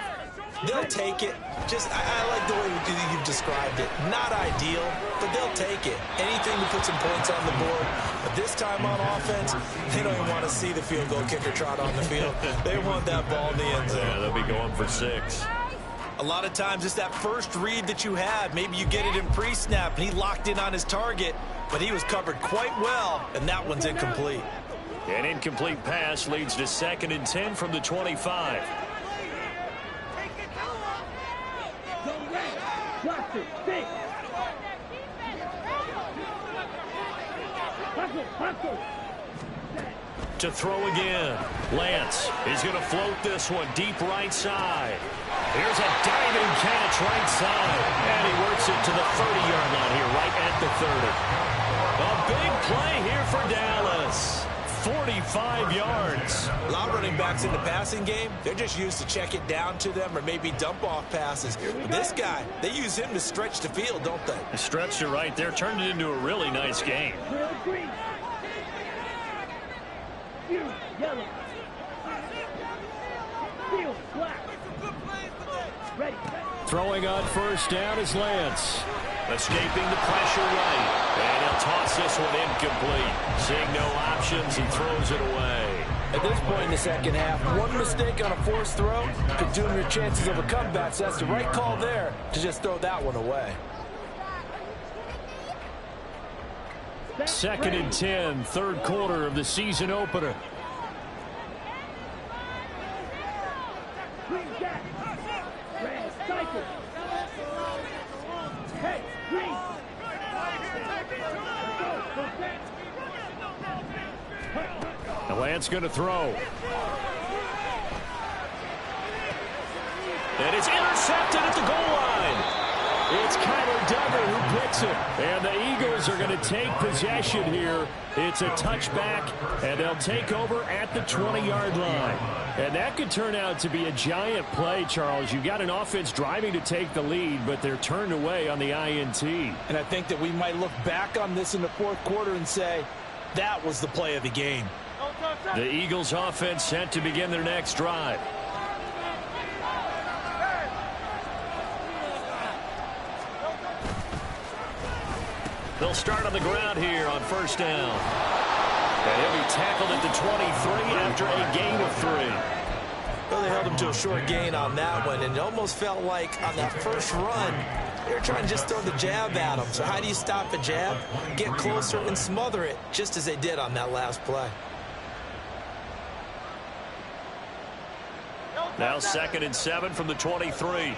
Speaker 3: They'll take it. I like the way you've described it. Not ideal, but they'll take it. Anything to put some points on the board. But this time on offense, they don't even want to see the field goal kicker trot on the field. They want that ball in the end zone.
Speaker 2: Yeah, they'll be going for 6.
Speaker 3: A lot of times it's that first read that you have. Maybe you get it in pre-snap, and he locked in on his target, but he was covered quite well, and that one's incomplete.
Speaker 2: An incomplete pass leads to 2nd and 10 from the 25. To throw again. Lance is going to float this one deep right side. Here's a diving catch right side. And he works it to the 30-yard line here, right at the 30. A big play here for Dallas. 45 yards.
Speaker 3: A lot of running backs in the passing game, they're just used to check it down to them or maybe dump off passes. But this guy, they use him to stretch the field, don't they?
Speaker 2: The stretch to right there turned it into a really nice game.
Speaker 5: Yellow. Black. Ready.
Speaker 2: Throwing on first down is Lance. Escaping the pressure right. And he'll toss this one incomplete. Seeing no options, he throws it away.
Speaker 8: At this point in the second half, one mistake on a forced throw could doom your chances of a comeback. So that's the right call there to just throw that one away.
Speaker 2: 2nd and 10, third quarter of the season opener.
Speaker 5: Green jack. Red cycle. Hey, green.
Speaker 2: And Lance going to throw. And it's intercepted at the goal line. It's Kyler Duggar who picks it. And the Eagles are going to take possession here. It's a touchback, and they'll take over at the 20-yard line. And that could turn out to be a giant play, Charles. You've got an offense driving to take the lead, but they're turned away on the INT.
Speaker 8: And I think that we might look back on this in the fourth quarter and say, that was the play of the game.
Speaker 2: The Eagles offense set to begin their next drive. They'll start on the ground here on first down. And he'll be tackled at the 23 after a gain of 3.
Speaker 3: Well, they held him to a short gain on that one, and it almost felt like on that first run, they were trying to just throw the jab at him. So how do you stop a jab? Get closer and smother it, just as they did on that last play.
Speaker 2: Now 2nd and 7 from the 23.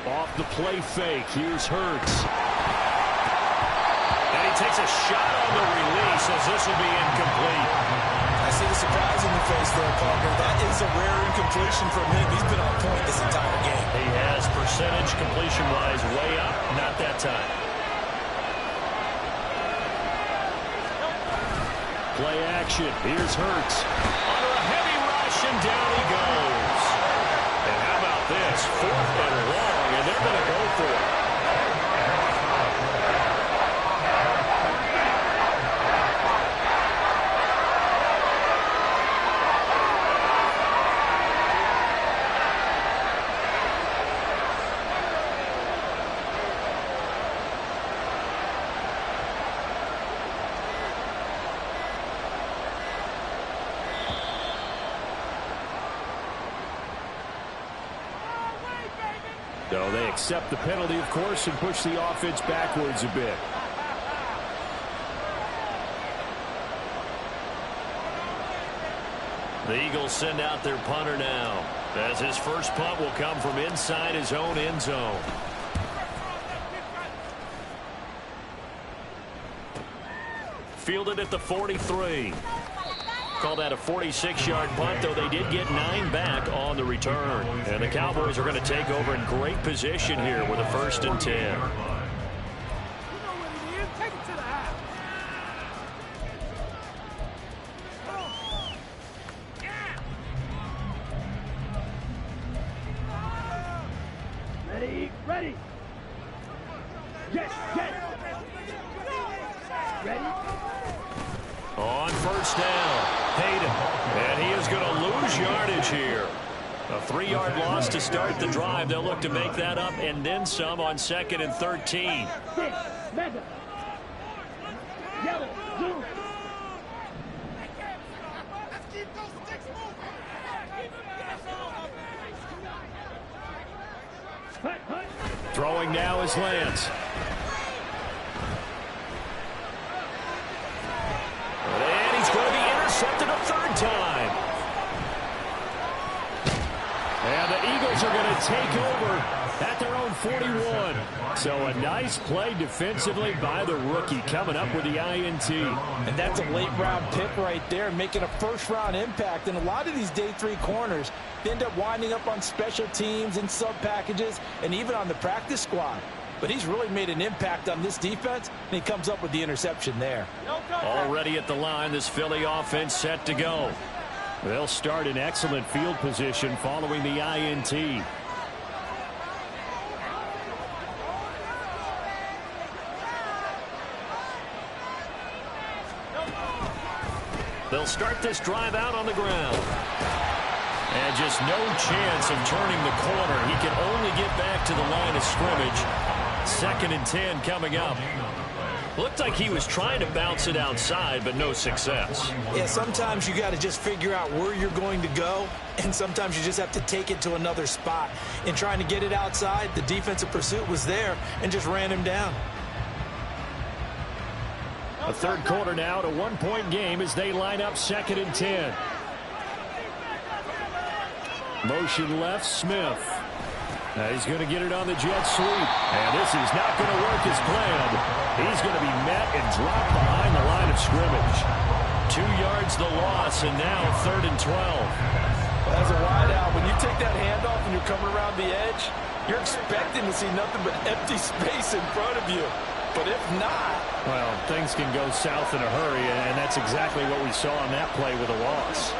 Speaker 2: Off the play fake. Here's Hurts. And he takes a shot on the release as this will be incomplete.
Speaker 3: I see the surprise in the face there, partner. That is a rare incompletion from him. He's been on point this entire game.
Speaker 2: He has percentage completion-wise way up. Not that time. Play action. Here's Hurts. Under a heavy rush, and down he goes. And how about this? 4th and long, and they're going to go for it. So they accept the penalty, of course, and push the offense backwards a bit. The Eagles send out their punter now, as his first punt will come from inside his own end zone. Fielded at the 43. Call that a 46-yard punt, though they did get 9 back on the return. And the Cowboys are going to take over in great position here with a 1st and 10.
Speaker 5: Ready, ready. Yes, yes. Ready.
Speaker 2: On first down, Hayden. And he is going to lose yardage here. A 3-yard loss to start the drive. They'll look to make that up and then some on 2nd and 13.
Speaker 5: Six, mega. Yellow, blue. Let's keep those sticks moving.
Speaker 2: Throwing now is Lance. And he's going to be intercepted a 3rd time. And the Eagles are going to take over at their own 41. So a nice play defensively by the rookie coming up with the INT.
Speaker 8: And that's a late-round pick right there, making a first-round impact. And a lot of these day 3 corners end up winding up on special teams and sub-packages and even on the practice squad. but he's really made an impact on this defense, and he comes up with the interception there.
Speaker 2: Already at the line, this Philly offense set to go. They'll start in excellent field position following the INT. They'll start this drive out on the ground. And just no chance of turning the corner. He can only get back to the line of scrimmage. 2nd and 10 coming up. Looked like he was trying to bounce it outside, but no success.
Speaker 3: Yeah, sometimes you got to just figure out where you're going to go, and sometimes you just have to take it to another spot. In trying to get it outside, the defensive pursuit was there and just ran him down.
Speaker 2: A third quarter now, to 1-point game as they line up 2nd and 10. Motion left, Smith. He's going to get it on the jet sweep. And this is not going to work as planned. He's going to be met and dropped behind the line of scrimmage. 2 yards the loss, and now 3rd and 12.
Speaker 8: As a wideout, when you take that handoff and you're coming around the edge, you're expecting to see nothing but empty space in front of you. But if not...
Speaker 2: Well, things can go south in a hurry, and that's exactly what we saw on that play with a loss.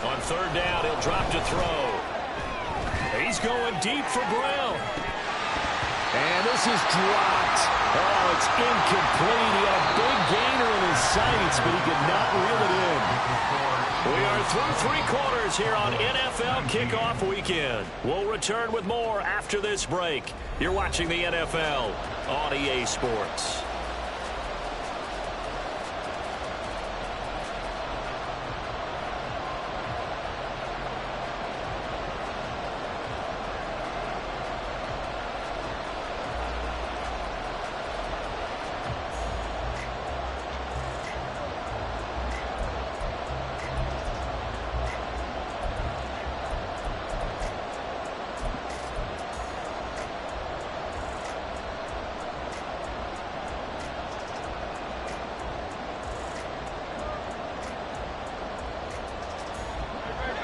Speaker 2: On 3rd down, he'll drop to throw. He's going deep for Brown. And this is dropped. Oh, it's incomplete. He had a big gainer in his sights, but he could not reel it in. We are through 3 quarters here on NFL Kickoff Weekend. We'll return with more after this break. You're watching the NFL on EA Sports.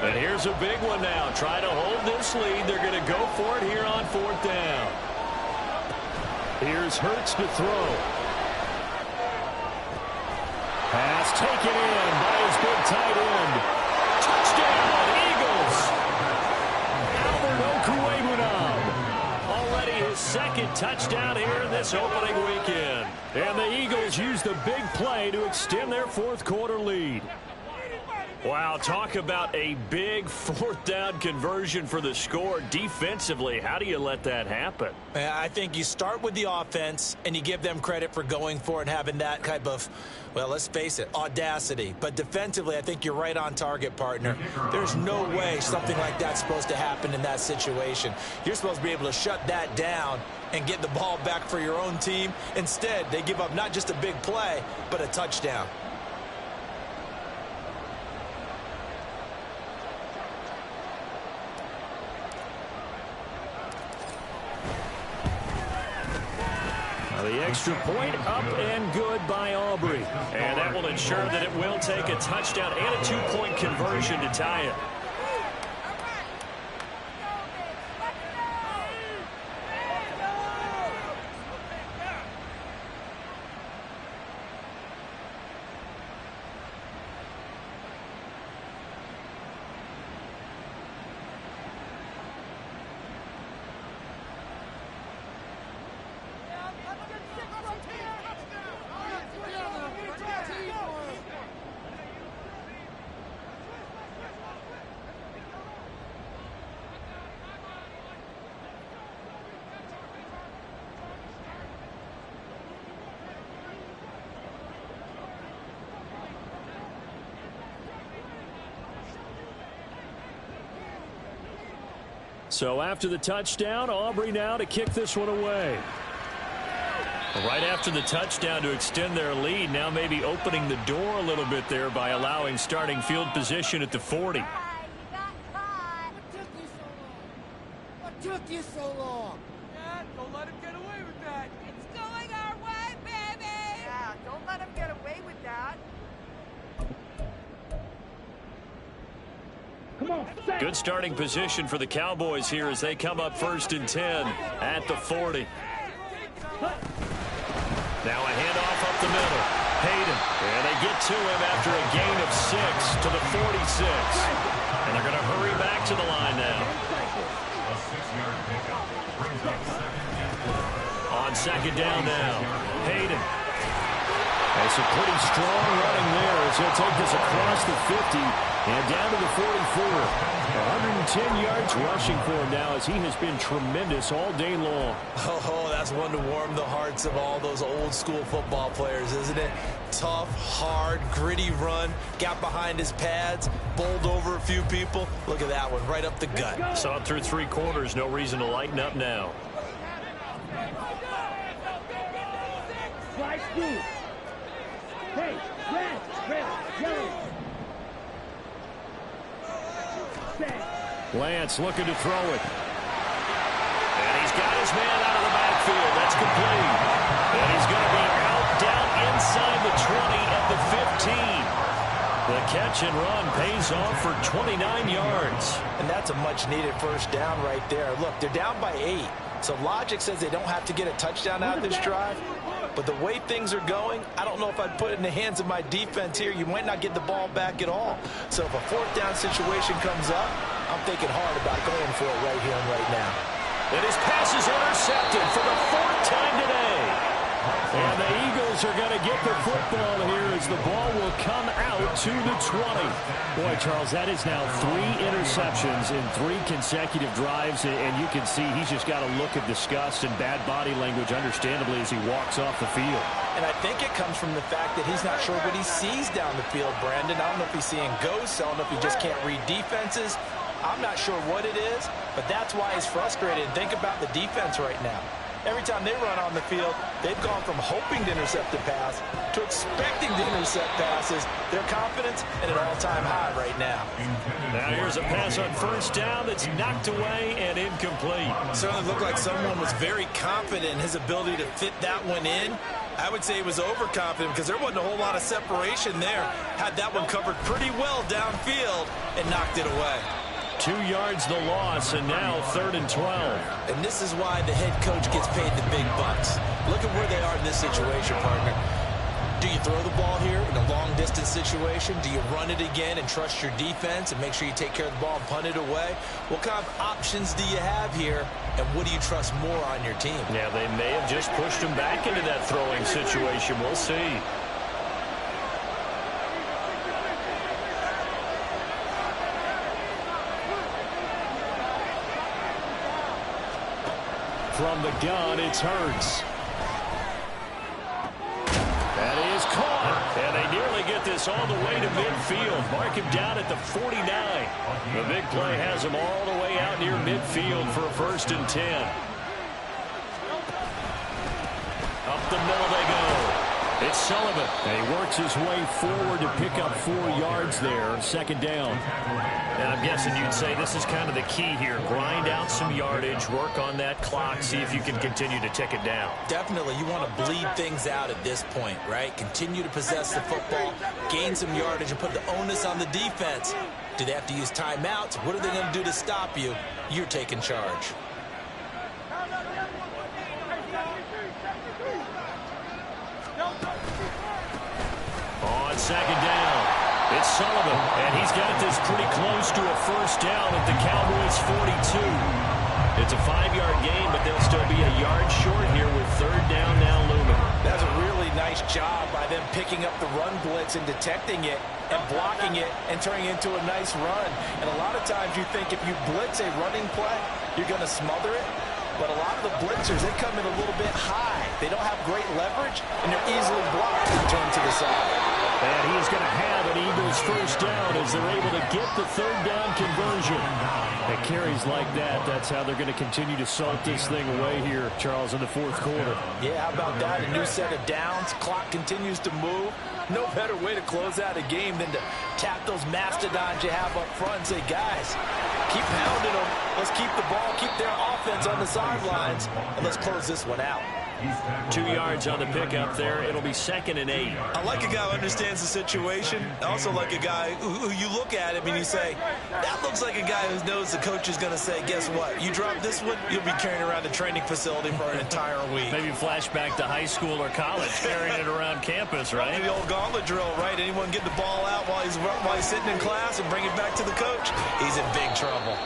Speaker 2: And here's a big one now. Try to hold this lead. They're going to go for it here on 4th down. Here's Hurts to throw. Pass taken in by his big tight end. Touchdown, Eagles. Albert Okwuegbunam. Already his 2nd touchdown here in this opening weekend. And the Eagles use the big play to extend their 4th quarter lead. Wow, talk about a big 4th down conversion for the score. Defensively, how do you let that happen?
Speaker 3: I think you start with the offense, and you give them credit for going for it and having that type of, well, let's face it, audacity. But defensively, I think you're right on target, partner. There's no way something like that's supposed to happen in that situation. You're supposed to be able to shut that down and get the ball back for your own team. Instead, they give up not just a big play, but a touchdown.
Speaker 2: The extra point up and good by Aubrey. And that will ensure that it will take a touchdown and a 2-point conversion to tie it. So after the touchdown, Aubrey now to kick this one away. Right after the touchdown to extend their lead, now maybe opening the door a little bit there by allowing starting field position at the 40.
Speaker 7: What took you so long?
Speaker 6: Yeah, don't let him get away with that.
Speaker 9: It's going our way, baby!
Speaker 6: Yeah, don't let him get away with that.
Speaker 5: Come on.
Speaker 2: Good starting position for the Cowboys here as they come up 1st and 10 at the 40. Now a handoff up the middle. Hayden. And they get to him after a gain of 6 to the 46. And they're going to hurry back to the line now.
Speaker 4: A 6-yard pickup brings up 2nd and 4.
Speaker 2: On 2nd down now. Hayden. That's a pretty strong running there as he'll take this across the 50 and down to the 44. 110 yards rushing for him now as he has been tremendous all day long.
Speaker 3: Oh, that's one to warm the hearts of all those old school football players, isn't it? Tough, hard, gritty run. Got behind his pads, bowled over a few people. Look at that one, right up the gut.
Speaker 2: Saw it through 3 quarters. No reason to lighten up now.
Speaker 5: Slide speed. Hey, red, yellow.
Speaker 2: Lance looking to throw it. And he's got his man out of the backfield. That's complete. And he's going to be out down inside the 20 at the 15. The catch and run pays off for 29 yards.
Speaker 3: And that's a much-needed first down right there. Look, they're down by 8. So logic says they don't have to get a touchdown out of this drive. But the way things are going, I don't know if I'd put it in the hands of my defense here. You might not get the ball back at all. So if a 4th down situation comes up, I'm thinking hard about going for it right here and right now.
Speaker 2: And his pass is intercepted for the 4th time today. And the Eagles are going to get the football here as the ball will come out to the 20. Boy, Charles, that is now 3 interceptions in 3 consecutive drives, and you can see he's just got a look of disgust and bad body language, understandably, as he walks off the field.
Speaker 3: And I think it comes from the fact that he's not sure what he sees down the field, Brandon. I don't know if he's seeing ghosts. I don't know if he just can't read defenses. I'm not sure what it is, but that's why he's frustrated. Think about the defense right now. Every time they run on the field, they've gone from hoping to intercept a pass to expecting to intercept passes. Their confidence at an all-time high right now.
Speaker 2: Now here's a pass on 1st down that's knocked away and incomplete.
Speaker 3: Certainly looked like someone was very confident in his ability to fit that one in. I would say he was overconfident because there wasn't a whole lot of separation there. Had that one covered pretty well downfield and knocked it away.
Speaker 2: 2 yards the loss, and now 3rd and 12.
Speaker 3: And this is why the head coach gets paid the big bucks. Look at where they are in this situation, partner. Do you throw the ball here in a long-distance situation? Do you run it again and trust your defense and make sure you take care of the ball and punt it away? What kind of options do you have here, and what do you trust more on your team?
Speaker 2: Yeah, they may have just pushed him back into that throwing situation. We'll see. From the gun, it's Hurts. That is caught. And they nearly get this all the way to midfield. Mark him down at the 49. The big play has him all the way out near midfield for a 1st and 10. Up the middle they go. It's Sullivan. And he works his way forward to pick up 4 yards there. 2nd down. And I'm guessing you'd say this is kind of the key here. Grind out some yardage, work on that clock, see if you can continue to tick it down.
Speaker 3: Definitely. You want to bleed things out at this point, right? Continue to possess the football, gain some yardage, and put the onus on the defense. Do they have to use timeouts? What are they going to do to stop you? You're taking charge.
Speaker 2: On 2nd down, it's Sullivan, and he's got this pretty close to a 1st down at the Cowboys' 42. It's a 5-yard gain, but they'll still be a yard short here with 3rd down now looming.
Speaker 3: That's a really nice job by them picking up the run blitz and detecting it and blocking it and turning it into a nice run. And a lot of times you think if you blitz a running play, you're going to smother it. But a lot of the blitzers, they come in a little bit high. They don't have great leverage, and they're easily blocked and turned to the side.
Speaker 2: And he is going to have an Eagles 1st down as they're able to get the 3rd down conversion. At carries like that, that's how they're going to continue to salt this thing away here, Charles, in the 4th quarter.
Speaker 3: Yeah, how about that? A new set of downs. Clock continues to move. No better way to close out a game than to tap those mastodons you have up front and say, guys, keep pounding them. Let's keep the ball, keep their offense on the sidelines, and let's close this one out.
Speaker 2: 2 yards on the pickup there. It'll be 2nd and 8.
Speaker 3: I like a guy who understands the situation. I also like a guy who you look at him and you say, that looks like a guy who knows the coach is going to say, guess what? You drop this one, you'll be carrying around the training facility for an entire week.
Speaker 2: Maybe flashback to high school or college, carrying it around campus, right?
Speaker 3: The old gauntlet drill, right? Anyone get the ball out while he's sitting in class and bring it back to the coach? He's in big trouble.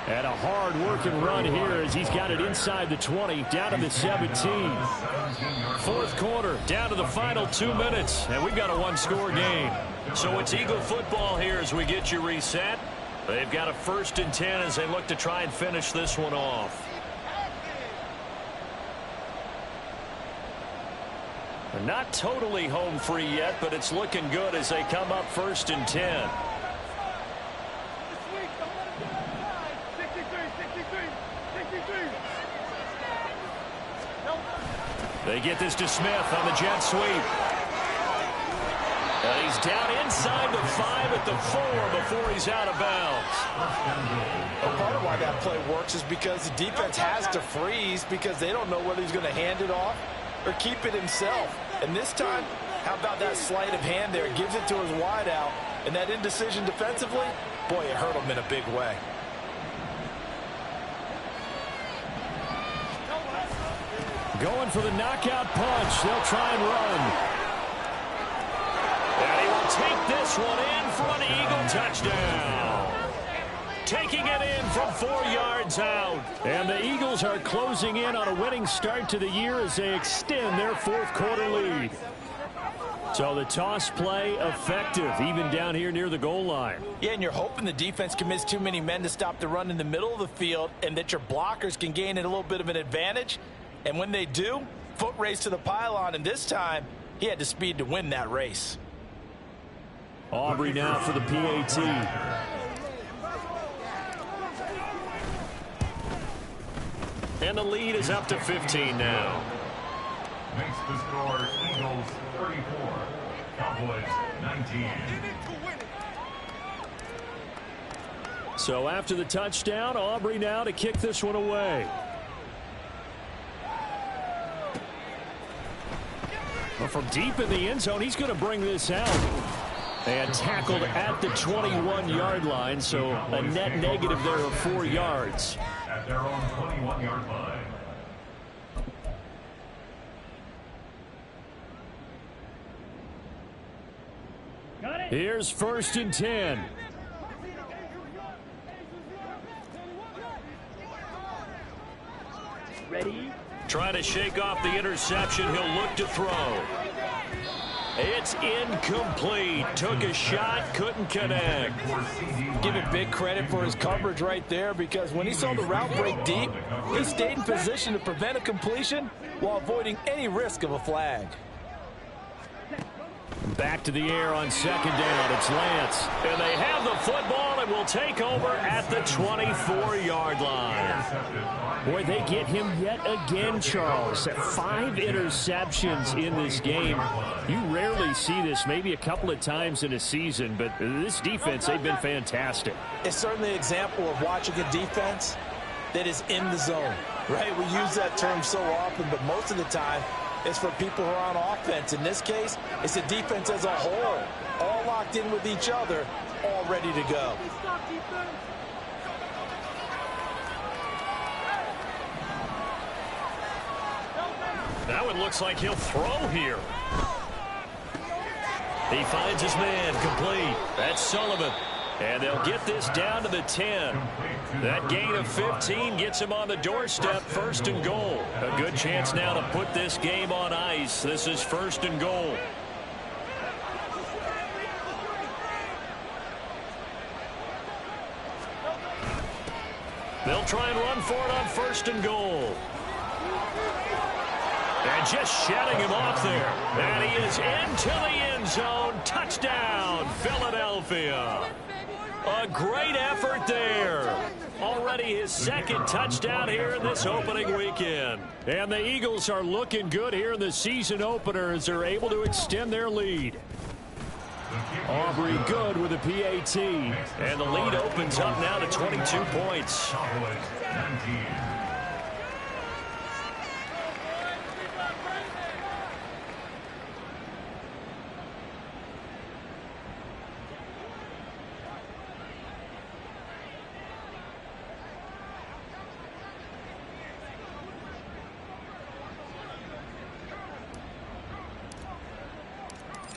Speaker 2: And a hard-working run here as he's got it inside the 20, down to the 17. 4th quarter, down to the final 2 minutes, and we've got a one-score game. So it's Eagle football here as we get you reset. They've got a 1st and 10 as they look to try and finish this one off. They're not totally home free yet, but it's looking good as they come up 1st and 10. They get this to Smith on the jet sweep. And he's down inside the 5 at the 4 before he's out of bounds.
Speaker 8: Well, part of why that play works is because the defense has to freeze because they don't know whether he's going to hand it off or keep it himself. And this time, how about that sleight of hand there? Gives it to his wideout. And that indecision defensively, boy, it hurt him in a big way.
Speaker 2: Going for the knockout punch. They'll try and run. And he will take this one in for an Eagle touchdown. Taking it in from 4 yards out. And the Eagles are closing in on a winning start to the year as they extend their 4th quarter lead. So the toss play effective, even down here near the goal line.
Speaker 8: Yeah, and you're hoping the defense commits too many men to stop the run in the middle of the field and that your blockers can gain a little bit of an advantage. And when they do, foot race to the pylon, and this time he had the speed to win that race.
Speaker 2: Aubrey now for the PAT. And the lead is up to 15 now.
Speaker 4: Makes the score Eagles 34, Cowboys 19.
Speaker 2: So after the touchdown, Aubrey now to kick this one away. Well, from deep in the end zone, he's going to bring this out. And tackled at the 21-yard line, so a net negative there of 4 yards.
Speaker 4: At their own 21-yard line.
Speaker 2: Here's 1st and 10.
Speaker 5: Ready?
Speaker 2: Trying to shake off the interception. He'll look to throw. It's incomplete. Took a shot, couldn't connect.
Speaker 8: Give him big credit for his coverage right there because when he saw the route break deep, he stayed in position to prevent a completion while avoiding any risk of a flag.
Speaker 2: Back to the air on 2nd down. It's Lance. And they have the football and will take over at the 24-yard line. Boy, they get him yet again, Charles. 5 interceptions in this game. You rarely see this, maybe a couple of times in a season, but this defense, they've been fantastic.
Speaker 8: It's certainly an example of watching a defense that is in the zone, right? We use that term so often, but most of the time, it's for people who are on offense. In this case, it's the defense as a whole, all locked in with each other, all ready to go.
Speaker 2: That one looks like he'll throw here. He finds his man complete. That's Sullivan. And they'll get this down to the 10. That gain of 15 gets him on the doorstep, 1st and goal. A good chance now to put this game on ice. This is 1st and goal. They'll try and run for it on 1st and goal. And just shutting him off there. And he is into the end zone. Touchdown, Philadelphia. A great effort there. Already his 2nd touchdown here in this opening weekend. And the Eagles are looking good here in the season opener as they're able to extend their lead. Aubrey good with a PAT. And the lead opens up now to 22 points.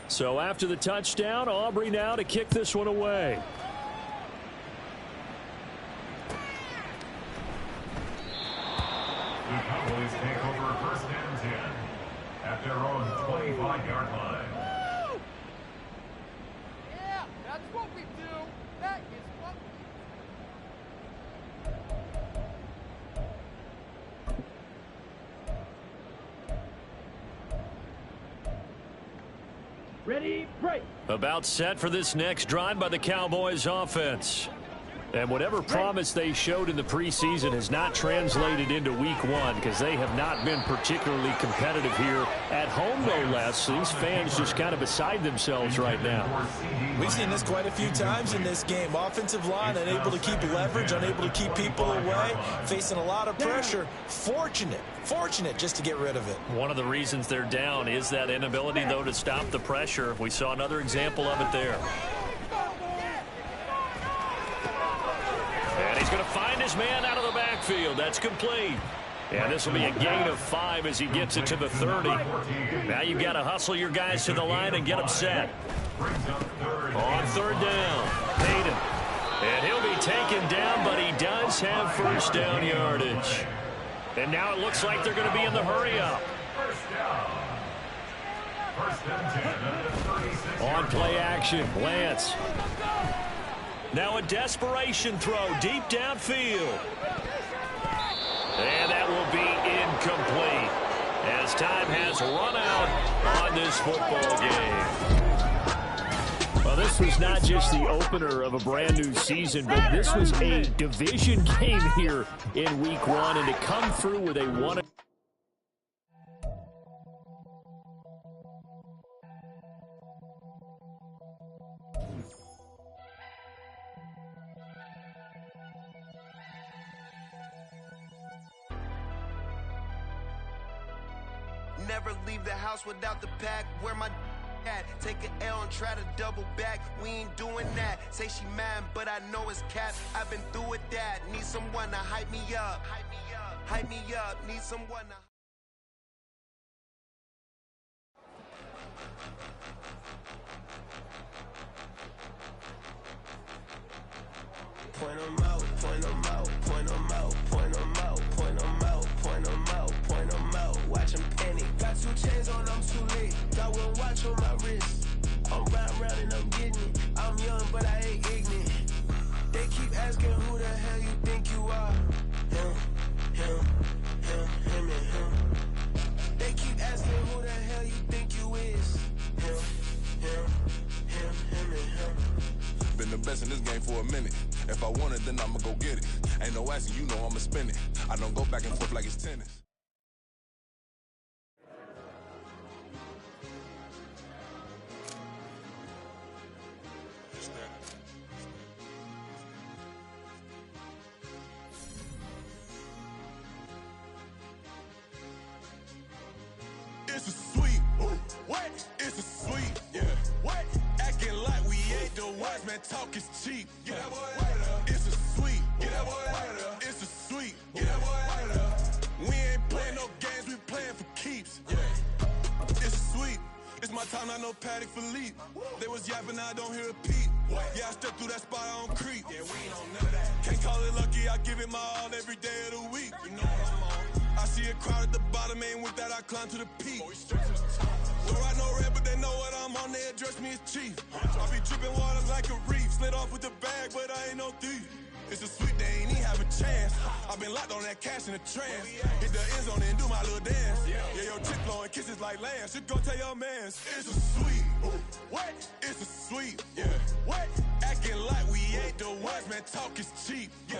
Speaker 2: So after the touchdown, Aubrey now to kick this one away.
Speaker 4: The Cowboys take over first and 10 at their own 25-yard line.
Speaker 6: Yeah, that's what we do. That is what we
Speaker 5: Ready, break.
Speaker 2: About set for this next drive by the Cowboys offense. And whatever promise they showed in the preseason has not translated into week one because they have not been particularly competitive here at home, no less. These fans just kind of beside themselves right now.
Speaker 3: We've seen this quite a few times in this game. Offensive line unable to keep leverage, unable to keep people away, facing a lot of pressure. Fortunate just to get rid of it. One of the reasons they're down is that inability, though, to stop the pressure. We saw another example of it there. And he's going to find his man out of the backfield. That's complete. And this will be a gain of 5 as he gets it to the 30. Now you've got to hustle your guys to the line and get them set. On third down, Hayden. And he'll be taken down, but he does have first down yardage. And now it looks like they're going to be in the hurry-up. On play action, Lance. Now a desperation throw deep downfield. And that will be incomplete as time has run out on this football game. Well, this was not just the opener of a brand new season, but this was a division game here in week one, and to come through with a one.
Speaker 10: Never leave the house without the pack. Where my at? Take an L and try to double back. We ain't doing that. Say she mad, but I know it's cap. I've been through with that. Need someone to hype me up. Hype me up. Need someone to. Point 'em out. Point 'em out. Point 'em out. Point 'em out. Point 'em out. Point 'em out. Point 'em out. Watch 'em panic. Got 2 chains on, I'm too late. Got 1 watch on my wrist. I'm round and I'm getting it. I'm young, but I ain't ignorant. They keep asking who the hell you think you are. Him, and him. They keep asking who the hell you think you is. Him, and him.
Speaker 11: Been the best in this game for a minute. If I want it, then I'ma go get it. Ain't no asking, you know I'ma spin it. I don't go back and forth like it's tennis. It's a sweet, what? It's a sweet, yeah. What? Acting like we ain't the ones, man. Talk is cheap. Get that boy out of there. It's a sweet, get that boy out of there. It's a sweet, get that boy out of there. We ain't playing no games, we playing for keeps. Yeah. It's sweet. It's my time, not no Paddock for leap. They was yapping, I don't hear a peep. Yeah, I step through that spot, I don't creep. Yeah, we ain't on none of that. Can't call it lucky, I give it my all every day of the week. You know what I'm on. I see a crowd at the bottom, and with that I climb to the peak. Throw out no red, but they know what I'm on, they address me as chief. I be dripping water like a reef, slid off with the bag, but I ain't no thief. It's a sweet, they ain't even have a chance. I've been locked on that cash in a trance. Hit the end zone and do my little dance. Yeah, your chick blowing kisses like Lance. You go tell your mans. It's a sweet. What? It's a sweet. Yeah. What? Acting like we ain't the ones, man. Talk is cheap. Yeah.